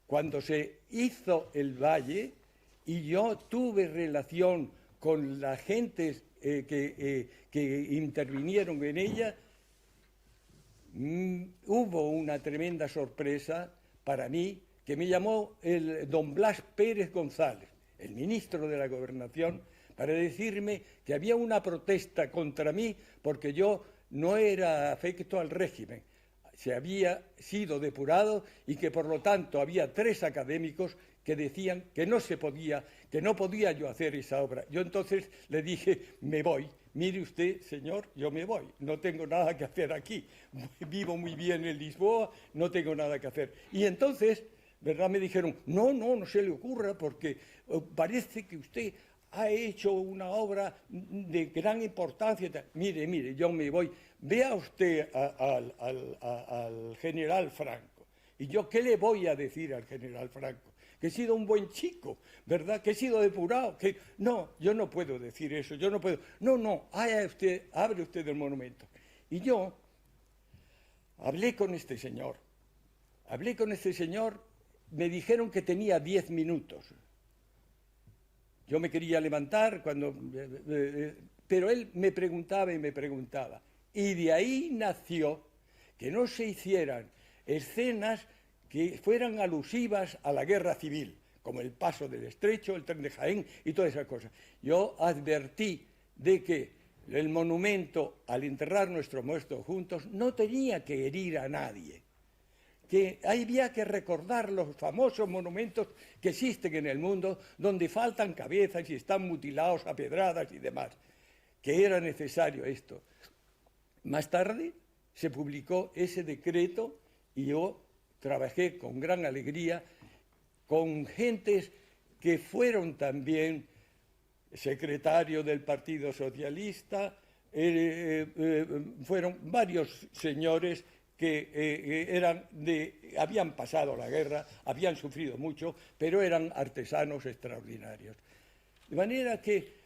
Cuando se hizo el Valle y yo tuve relación con la gente que intervinieron en ella, hubo una tremenda sorpresa para mí, que me llamó el don Blas Pérez González, el ministro de la Gobernación, para decirme que había una protesta contra mí porque yo no era afecto al régimen. Se había sido depurado y que por lo tanto había 3 académicos que decían que no se podía, que no podía yo hacer esa obra. Yo entonces le dije, me voy. Mire usted, señor, yo me voy, no tengo nada que hacer aquí. Vivo muy bien en Lisboa, no tengo nada que hacer. Y entonces, ¿verdad?, me dijeron, no se le ocurra porque parece que usted ha hecho una obra de gran importancia. Mire, yo me voy. Vea usted al general Franco. ¿Y yo qué le voy a decir al general Franco? Que he sido un buen chico, ¿verdad? Que he sido depurado. No, yo no puedo decir eso, yo no puedo. No, abre usted el monumento. Y yo hablé con este señor, me dijeron que tenía 10 minutos. Yo me quería levantar, pero él me preguntaba y me preguntaba. Y de ahí nació que no se hicieran escenas que fueran alusivas a la guerra civil, como el paso del Estrecho, el tren de Jaén y todas esas cosas. Yo advertí de que el monumento, al enterrar nuestros muertos juntos, no tenía que herir a nadie, que había que recordar los famosos monumentos que existen en el mundo, donde faltan cabezas y están mutilados a pedradas y demás, que era necesario esto. Más tarde se publicó ese decreto y yo trabajé con gran alegría con gentes que fueron también secretario del Partido Socialista, fueron varios señores que habían pasado la guerra, habían sufrido mucho, pero eran artesanos extraordinarios. De manera que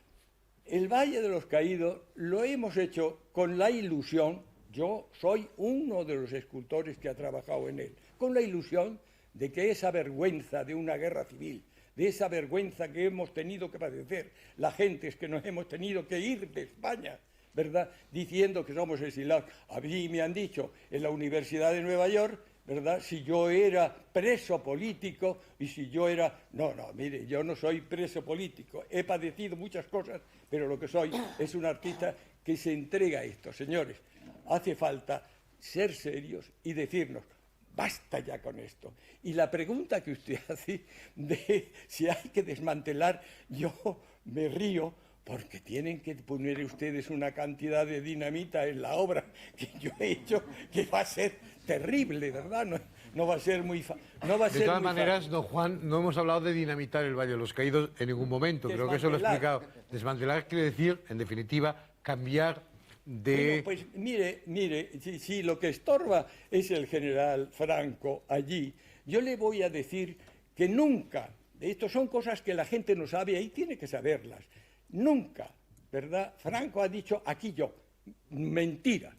el Valle de los Caídos lo hemos hecho con la ilusión, yo soy uno de los escultores que ha trabajado en él, con la ilusión de que esa vergüenza de una guerra civil, de esa vergüenza que hemos tenido que padecer, la gente es que nos hemos tenido que ir de España, ¿verdad?, diciendo que somos exilados. A mí me han dicho en la Universidad de Nueva York, ¿verdad?, si yo era preso político y si yo era... No, mire, yo no soy preso político, he padecido muchas cosas, pero lo que soy es un artista que se entrega a esto. Señores, hace falta ser serios y decirnos, basta ya con esto. Y la pregunta que usted hace de si hay que desmantelar, yo me río porque tienen que poner ustedes una cantidad de dinamita en la obra que yo he hecho que va a ser terrible, ¿verdad? No va a ser muy fácil. De todas maneras, don Juan, no hemos hablado de dinamitar el Valle de los Caídos en ningún momento. Creo que eso lo he explicado. Desmantelar quiere decir, en definitiva, cambiar de... Bueno, pues mire, si lo que estorba es el general Franco allí, yo le voy a decir que nunca, esto son cosas que la gente no sabe y tiene que saberlas, nunca, ¿verdad?, Franco ha dicho aquí yo, mentira.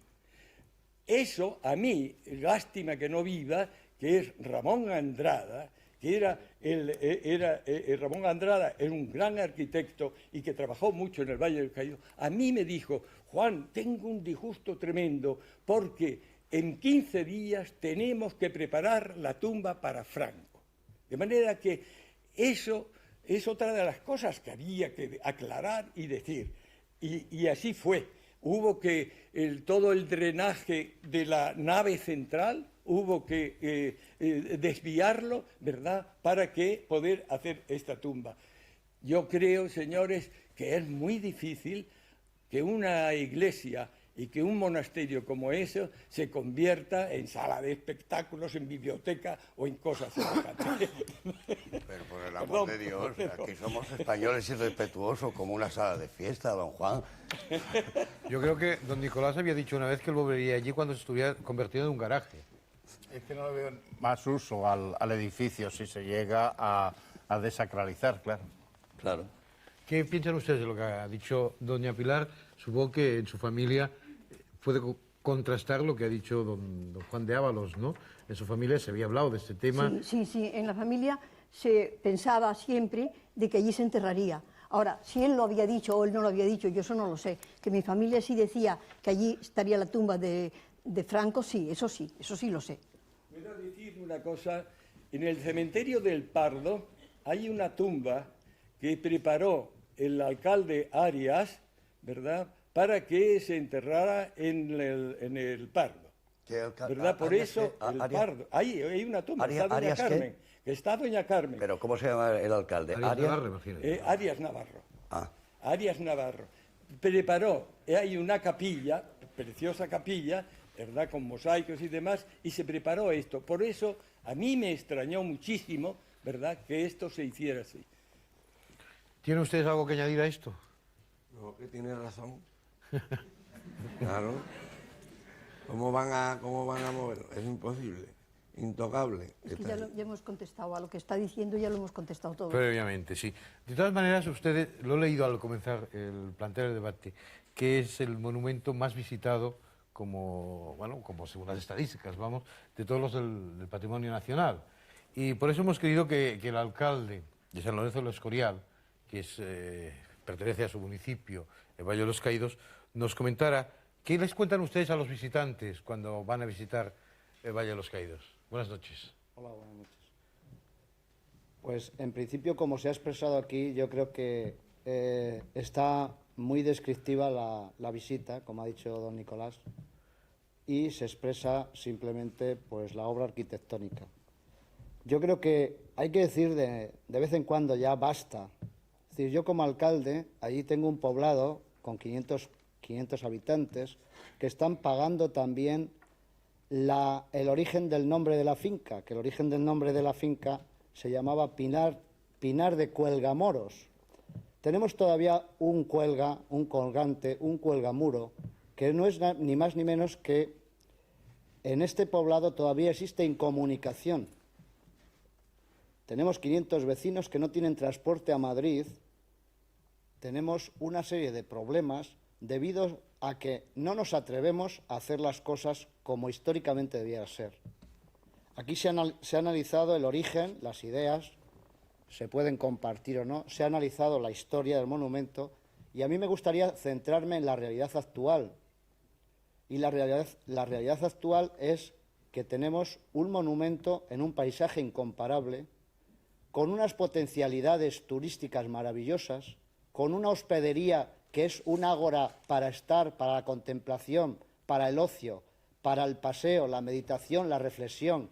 Eso a mí, lástima que no viva, que es Ramón Andrada, que Ramón Andrada era un gran arquitecto y que trabajó mucho en el Valle del Caído, a mí me dijo, Juan, tengo un disgusto tremendo porque en 15 días tenemos que preparar la tumba para Franco. De manera que eso es otra de las cosas que había que aclarar y decir. Y así fue. Hubo que todo el drenaje de la nave central, hubo que desviarlo, ¿verdad?, para que poder hacer esta tumba. Yo creo, señores, que es muy difícil que una iglesia y que un monasterio como eso se convierta en sala de espectáculos, en biblioteca o en cosas semejantes. Pero por el amor de Dios, aquí somos españoles y respetuosos como una sala de fiesta, don Juan. Yo creo que don Nicolás había dicho una vez que él volvería allí cuando se estuviera convertido en un garaje. Es que no le veo más uso al edificio si se llega a desacralizar, claro. Claro. ¿Qué piensan ustedes de lo que ha dicho doña Pilar? Supongo que en su familia puede contrastar lo que ha dicho don Juan de Ábalos, ¿no? En su familia se había hablado de este tema. Sí, en la familia se pensaba siempre de que allí se enterraría. Ahora, si él lo había dicho o él no lo había dicho, yo eso no lo sé. Que mi familia sí decía que allí estaría la tumba de Franco, sí lo sé. Voy a decir una cosa, en el cementerio del Pardo hay una tumba que preparó el alcalde Arias, ¿verdad?, para que se enterrara en el Pardo. ¿Verdad? Por eso el Pardo. Hay una tumba, está doña Carmen. Está doña Carmen. ¿Pero cómo se llama el alcalde? Arias Navarro. Ah. Arias Navarro. Preparó, hay una capilla, preciosa capilla, ¿verdad?, con mosaicos y demás, y se preparó esto. Por eso a mí me extrañó muchísimo, ¿verdad?, que esto se hiciera así. ¿Tienen ustedes algo que añadir a esto? No, que tiene razón. Claro. ¿Cómo van a moverlo? Es imposible, intocable. Es que ya hemos contestado a lo que está diciendo, ya lo hemos contestado todo. Previamente, sí. De todas maneras, ustedes, lo he leído al comenzar el plantear el debate, que es el monumento más visitado como según las estadísticas, de todos los del patrimonio nacional. Y por eso hemos querido que el alcalde de San Lorenzo del Escorial, que pertenece a su municipio, el Valle de los Caídos, nos comentara qué les cuentan ustedes a los visitantes cuando van a visitar el Valle de los Caídos. Buenas noches. Hola, buenas noches. Pues en principio, como se ha expresado aquí, yo creo que está muy descriptiva la visita, como ha dicho don Nicolás, y se expresa simplemente pues la obra arquitectónica. Yo creo que hay que decir de vez en cuando ya basta. Es decir, yo como alcalde, allí tengo un poblado con 500 habitantes que están pagando también el origen del nombre de la finca, que el origen del nombre de la finca se llamaba Pinar de Cuelgamoros. Tenemos todavía un colgante, un cuelgamuro, que no es ni más ni menos que en este poblado todavía existe incomunicación. Tenemos 500 vecinos que no tienen transporte a Madrid tenemos una serie de problemas debido a que no nos atrevemos a hacer las cosas como históricamente debía ser. Aquí se ha analizado el origen, las ideas, se pueden compartir o no, se ha analizado la historia del monumento y a mí me gustaría centrarme en la realidad actual. Y la realidad actual es que tenemos un monumento en un paisaje incomparable, con unas potencialidades turísticas maravillosas, con una hospedería que es un ágora para estar, para la contemplación, para el ocio, para el paseo, la meditación, la reflexión,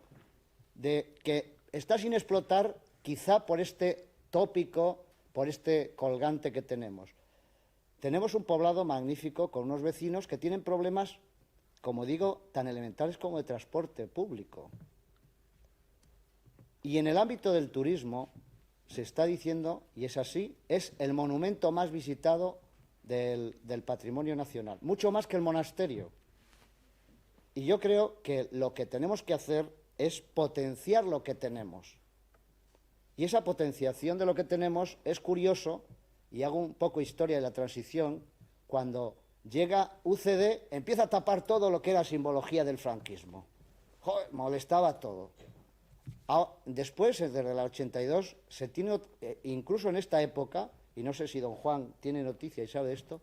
de que está sin explotar quizá por este tópico, por este colgante que tenemos. Tenemos un poblado magnífico con unos vecinos que tienen problemas, como digo, tan elementales como de transporte público. Y en el ámbito del turismo se está diciendo, y es así, es el monumento más visitado del patrimonio nacional, mucho más que el monasterio. Y yo creo que lo que tenemos que hacer es potenciar lo que tenemos. Y esa potenciación de lo que tenemos es curioso, y hago un poco historia de la transición, cuando llega UCD, empieza a tapar todo lo que era simbología del franquismo. Joder, molestaba todo. Después, desde el 82, se tiene, incluso en esta época, y no sé si don Juan tiene noticia y sabe esto,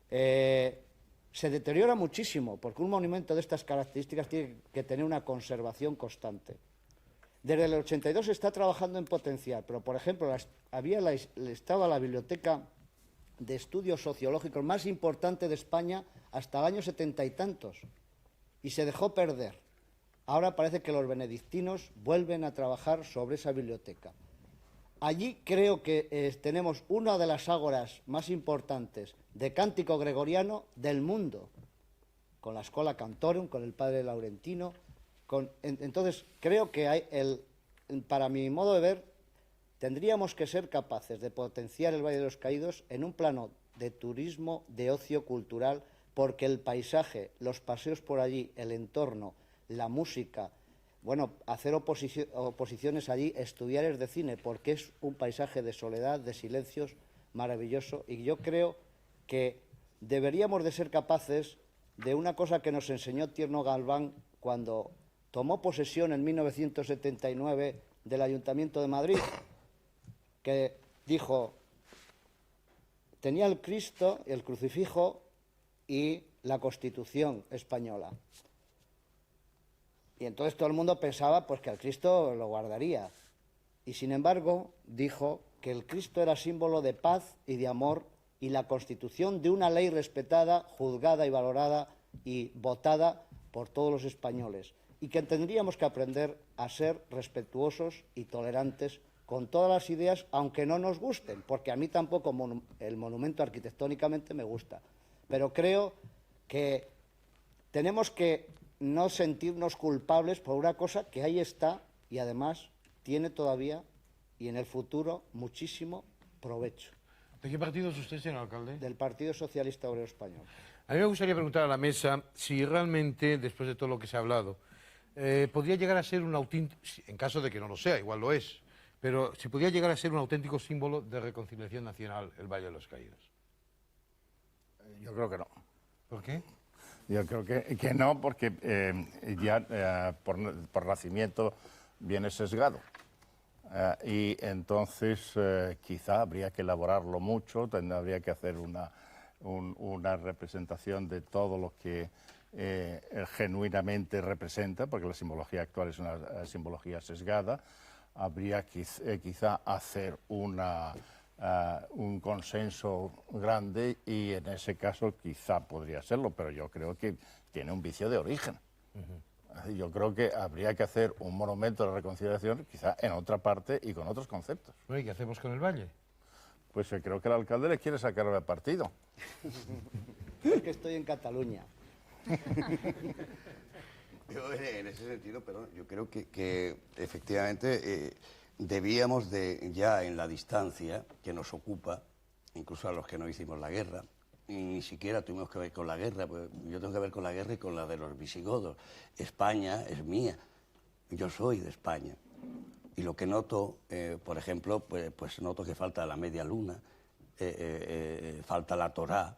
se deteriora muchísimo, porque un monumento de estas características tiene que tener una conservación constante. Desde el 82 se está trabajando en potenciar, pero, por ejemplo, estaba la biblioteca de estudios sociológicos más importante de España hasta el año 70 y tantos, y se dejó perder. Ahora parece que los benedictinos vuelven a trabajar sobre esa biblioteca. Allí creo que tenemos una de las ágoras más importantes de cántico gregoriano del mundo, con la Schola Cantorum, con el padre Laurentino. Entonces, creo que para mi modo de ver, tendríamos que ser capaces de potenciar el Valle de los Caídos en un plano de turismo, de ocio cultural, porque el paisaje, los paseos por allí, el entorno, la música, bueno, hacer oposiciones allí, estudiar de cine, porque es un paisaje de soledad, de silencios maravilloso, y yo creo que deberíamos de ser capaces de una cosa que nos enseñó Tierno Galván cuando tomó posesión en 1979 del Ayuntamiento de Madrid, que dijo, tenía el Cristo, el crucifijo y la Constitución española. Y entonces todo el mundo pensaba pues que el Cristo lo guardaría. Y sin embargo dijo que el Cristo era símbolo de paz y de amor y la Constitución de una ley respetada, juzgada y valorada y votada por todos los españoles. Y que tendríamos que aprender a ser respetuosos y tolerantes con todas las ideas, aunque no nos gusten, porque a mí tampoco el monumento arquitectónicamente me gusta. Pero creo que tenemos que no sentirnos culpables por una cosa que ahí está y además tiene todavía y en el futuro muchísimo provecho. ¿De qué partido es usted, señor alcalde? Del Partido Socialista Obrero Español. A mí me gustaría preguntar a la mesa si realmente, después de todo lo que se ha hablado, podría llegar a ser un auténtico, en caso de que no lo sea, igual lo es, pero si podría llegar a ser un auténtico símbolo de reconciliación nacional el Valle de los Caídos. Yo creo que no. ¿Por qué? Yo creo que no, porque por nacimiento viene sesgado. Y entonces quizá habría que elaborarlo mucho, habría que hacer una representación de todo lo que genuinamente representa, porque la simbología actual es una simbología sesgada. Habría quizá hacer un consenso grande y en ese caso quizá podría serlo, pero yo creo que tiene un vicio de origen. Yo creo que habría que hacer un monumento de reconciliación quizá en otra parte y con otros conceptos. Bueno, ¿y qué hacemos con el Valle? Pues creo que el alcalde le quiere sacar el partido. Es que estoy en Cataluña. Yo en ese sentido, perdón, yo creo que efectivamente debíamos de, ya en la distancia que nos ocupa, incluso a los que no hicimos la guerra, y ni siquiera tuvimos que ver con la guerra, pues yo tengo que ver con la guerra y con la de los visigodos. España es mía, yo soy de España. Y lo que noto, por ejemplo, pues noto que falta la media luna, falta la Torá,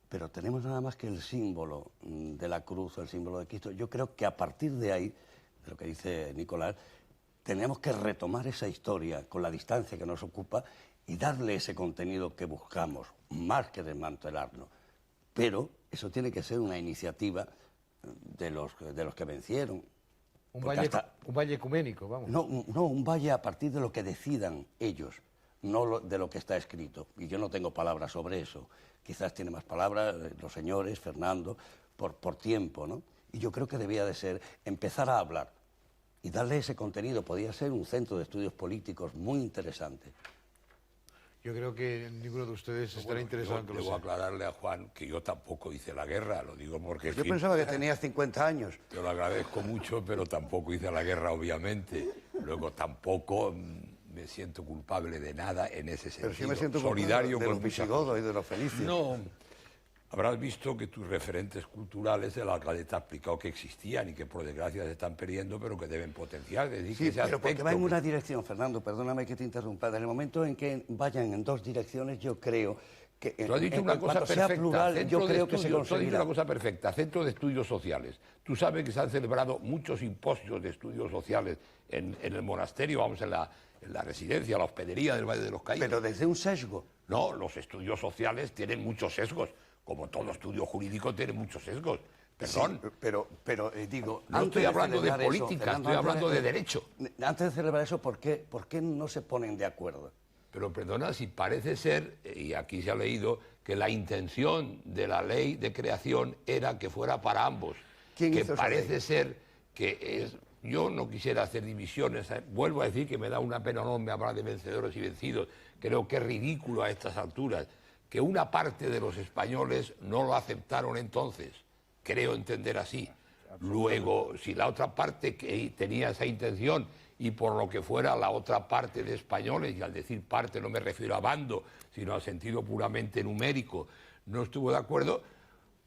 pero tenemos nada más que el símbolo de la cruz, el símbolo de Cristo. Yo creo que a partir de ahí, de lo que dice Nicolás, tenemos que retomar esa historia con la distancia que nos ocupa y darle ese contenido que buscamos, más que desmantelarlo. Pero eso tiene que ser una iniciativa de los que vencieron. Un valle ecuménico, vamos. No, un valle a partir de lo que decidan ellos, no de lo que está escrito. Y yo no tengo palabras sobre eso. Quizás tiene más palabras los señores, Fernando, por tiempo, ¿no? Y yo creo que debía de ser empezar a hablar y darle ese contenido. Podía ser un centro de estudios políticos muy interesante. Yo creo que ninguno de ustedes estará interesado en que lo sea. Debo aclararle a Juan que yo tampoco hice la guerra, lo digo porque... Yo pensaba que tenías 50 años. Te lo agradezco mucho, pero tampoco hice la guerra, obviamente. Luego tampoco me siento culpable de nada en ese sentido. Pero sí me siento solidario culpable de los visigodos y de los fenicios. No, habrás visto que tus referentes culturales, el alcalde te ha explicado que existían y que por desgracia se están perdiendo, pero que deben potenciar. Sí, pero porque va en una dirección, Fernando, perdóname que te interrumpa. En el momento en que vayan en dos direcciones, yo creo que... Tú has dicho una cosa perfecta. Sea plural, yo creo que se conseguirá. Tú has dicho una cosa perfecta, Centro de Estudios Sociales. Tú sabes que se han celebrado muchos simposios de estudios sociales en el monasterio, vamos, en la residencia, la hospedería del Valle de los Caídos. Pero desde un sesgo. No, los estudios sociales tienen muchos sesgos. Como todo estudio jurídico tiene muchos sesgos. Perdón. Sí, pero digo... No estoy hablando de política, estoy hablando de derecho. Antes de celebrar eso, ¿por qué no se ponen de acuerdo? Pero perdona, si parece ser, y aquí se ha leído, que la intención de la ley de creación era que fuera para ambos. ¿Quién que hizo esa parece ley? ser que es... Yo no quisiera hacer divisiones, vuelvo a decir que me da una pena enorme hablar de vencedores y vencidos. Creo que es ridículo a estas alturas que una parte de los españoles no lo aceptaron entonces, creo entender así. Luego, si la otra parte que tenía esa intención y por lo que fuera la otra parte de españoles, y al decir parte no me refiero a bando, sino al sentido puramente numérico, no estuvo de acuerdo,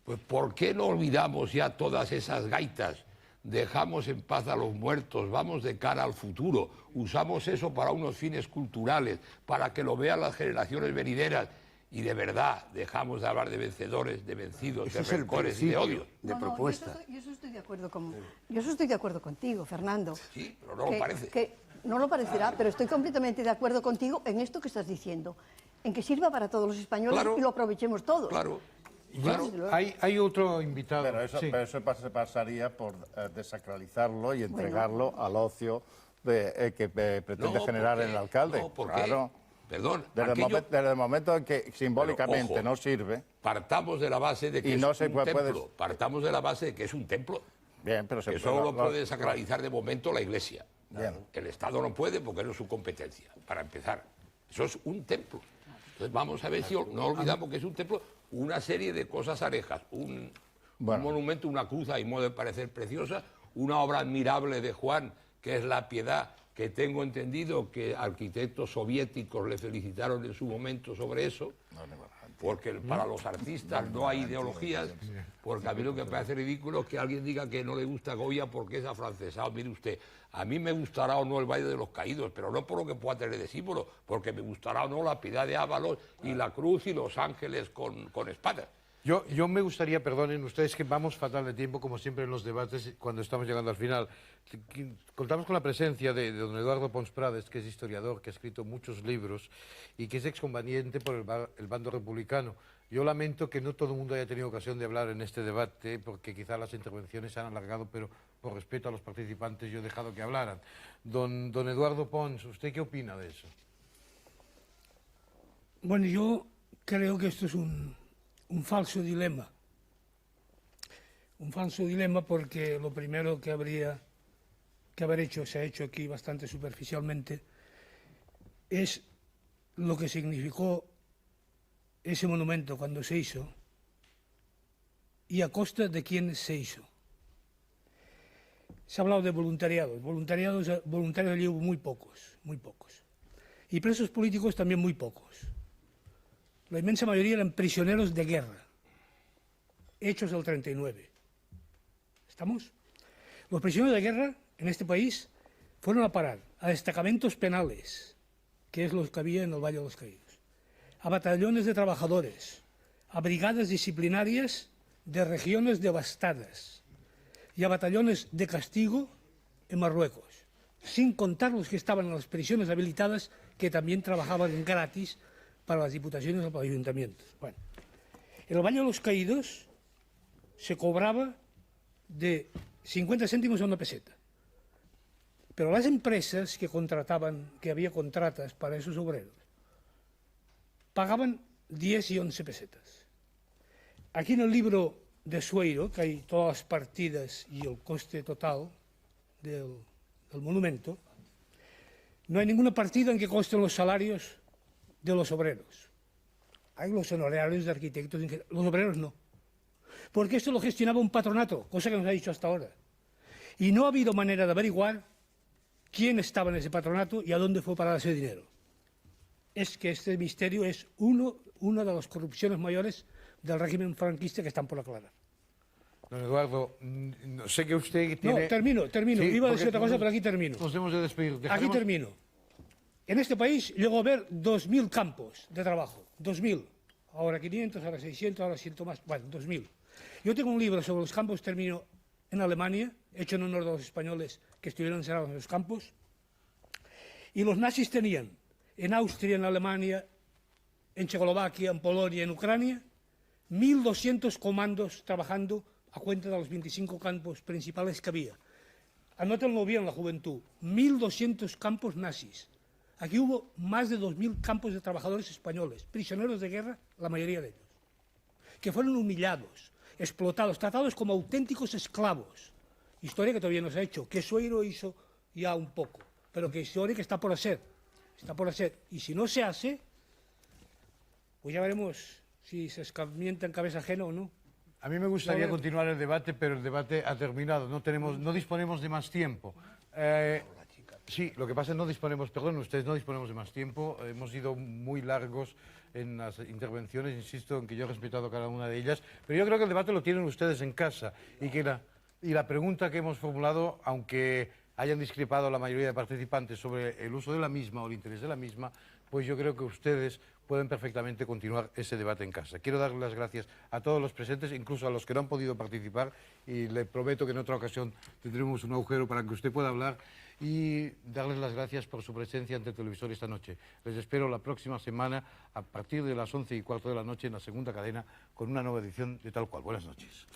pues ¿por qué no olvidamos ya todas esas gaitas? Dejamos en paz a los muertos, vamos de cara al futuro, usamos eso para unos fines culturales, para que lo vean las generaciones venideras. Y de verdad, dejamos de hablar de vencedores, de vencidos, de rencores y de odios. De propuesta. Yo eso estoy de acuerdo yo eso estoy de acuerdo contigo, Fernando. Sí, pero no lo parece. Que no lo parecerá, pero estoy completamente de acuerdo contigo en esto que estás diciendo, en que sirva para todos los españoles y lo aprovechemos todos. Claro. Hay otro invitado. Pero eso, sí. pero eso pasaría por desacralizarlo y entregarlo al ocio que pretende generar el alcalde. No, ¿por claro. qué? Perdón, Desde el momento en que simbólicamente pero, ojo, no sirve. Partamos de la base de que es un templo. Partamos de la base de que es un templo. Bien, pero que solo lo puede sacralizar de momento la Iglesia. Bien. El Estado no puede porque no es su competencia, para empezar. Eso es un templo. Entonces vamos a ver si no olvidamos que es un templo, una serie de cosas arejas, un monumento, una cruz, a mi modo de parecer preciosa, una obra admirable de Juan, que es La Piedad, que tengo entendido que arquitectos soviéticos le felicitaron en su momento sobre eso, porque para los artistas no hay ideologías, porque a mí lo que me parece ridículo es que alguien diga que no le gusta Goya porque es afrancesado. Mire usted, a mí me gustará o no el Valle de los Caídos, pero no por lo que pueda tener de símbolo, porque me gustará o no la Piedad de Ábalos y la cruz y los ángeles con espadas. Yo me gustaría, perdonen ustedes, que vamos fatal de tiempo, como siempre en los debates, cuando estamos llegando al final. Contamos con la presencia de don Eduardo Pons Prades, que es historiador, que ha escrito muchos libros y que es excombatiente por el bando republicano. Yo lamento que no todo el mundo haya tenido ocasión de hablar en este debate, porque quizá las intervenciones se han alargado, pero por respeto a los participantes yo he dejado que hablaran. Don Eduardo Pons, ¿usted qué opina de eso? Bueno, yo creo que esto es un falso dilema. Un falso dilema porque lo primero que habría que haber hecho, se ha hecho aquí bastante superficialmente, es lo que significó ese monumento cuando se hizo y a costa de quién se hizo. Se ha hablado de voluntariados. Voluntarios allí hubo muy pocos. Y presos políticos también muy pocos. La inmensa mayoría eran prisioneros de guerra, hechos del 39. ¿Estamos? Los prisioneros de guerra en este país fueron a parar a destacamentos penales, que es lo que había en el Valle de los Caídos. a batallones de trabajadores, a brigadas disciplinarias de regiones devastadas y a batallones de castigo en Marruecos, sin contar los que estaban en las prisiones habilitadas que también trabajaban gratis para las diputaciones o para los ayuntamientos. Bueno, en el Valle de los Caídos se cobraba de 50 céntimos a una peseta. Pero las empresas que contrataban, que había contratas para esos obreros, pagaban 10 y 11 pesetas. Aquí en el libro de Sueiro, que hay todas las partidas y el coste total del monumento, no hay ninguna partida en que consten los salarios de los obreros. Hay los honorarios de arquitectos, los obreros no. Porque esto lo gestionaba un patronato, cosa que nos ha dicho hasta ahora. Y no ha habido manera de averiguar quién estaba en ese patronato y a dónde fue parar ese dinero. Es que este misterio es una de las corrupciones mayores del régimen franquista que están por aclarar. Don Eduardo, sé que usted tiene... No, termino. Sí, Iba a decir otra cosa, pero aquí termino. Nos hemos de despedir. Aquí termino. En este país llegó a haber 2.000 campos de trabajo. 2.000. Ahora 500, ahora 600, ahora 100 más. Bueno, 2.000. Yo tengo un libro sobre los campos, termino, en Alemania, hecho en honor de los españoles que estuvieron encerrados en los campos. Y los nazis tenían en Austria, en Alemania, en Checoslovaquia, en Polonia, en Ucrania, 1.200 comandos trabajando a cuenta de los 25 campos principales que había. Anótenlo bien la juventud, 1.200 campos nazis. Aquí hubo más de 2.000 campos de trabajadores españoles, prisioneros de guerra, la mayoría de ellos, que fueron humillados, explotados, tratados como auténticos esclavos. Historia que todavía no se ha hecho, que Sueiro hizo ya un poco, pero que historia que está por hacer. Está por hacer. Y si no se hace, pues ya veremos si se escarmienta en cabeza ajena o no. A mí me gustaría continuar el debate, pero el debate ha terminado. No disponemos de más tiempo. Sí, lo que pasa es que no disponemos, perdón, ustedes no disponemos de más tiempo. Hemos sido muy largos en las intervenciones, insisto en que yo he respetado cada una de ellas, pero yo creo que el debate lo tienen ustedes en casa y la pregunta que hemos formulado, aunque hayan discrepado la mayoría de participantes sobre el uso de la misma o el interés de la misma, pues yo creo que ustedes pueden perfectamente continuar ese debate en casa. Quiero darle las gracias a todos los presentes, incluso a los que no han podido participar, y le prometo que en otra ocasión tendremos un agujero para que usted pueda hablar, y darles las gracias por su presencia ante el televisor esta noche. Les espero la próxima semana a partir de las 11:15 de la noche en la segunda cadena con una nueva edición de Tal Cual. Buenas noches.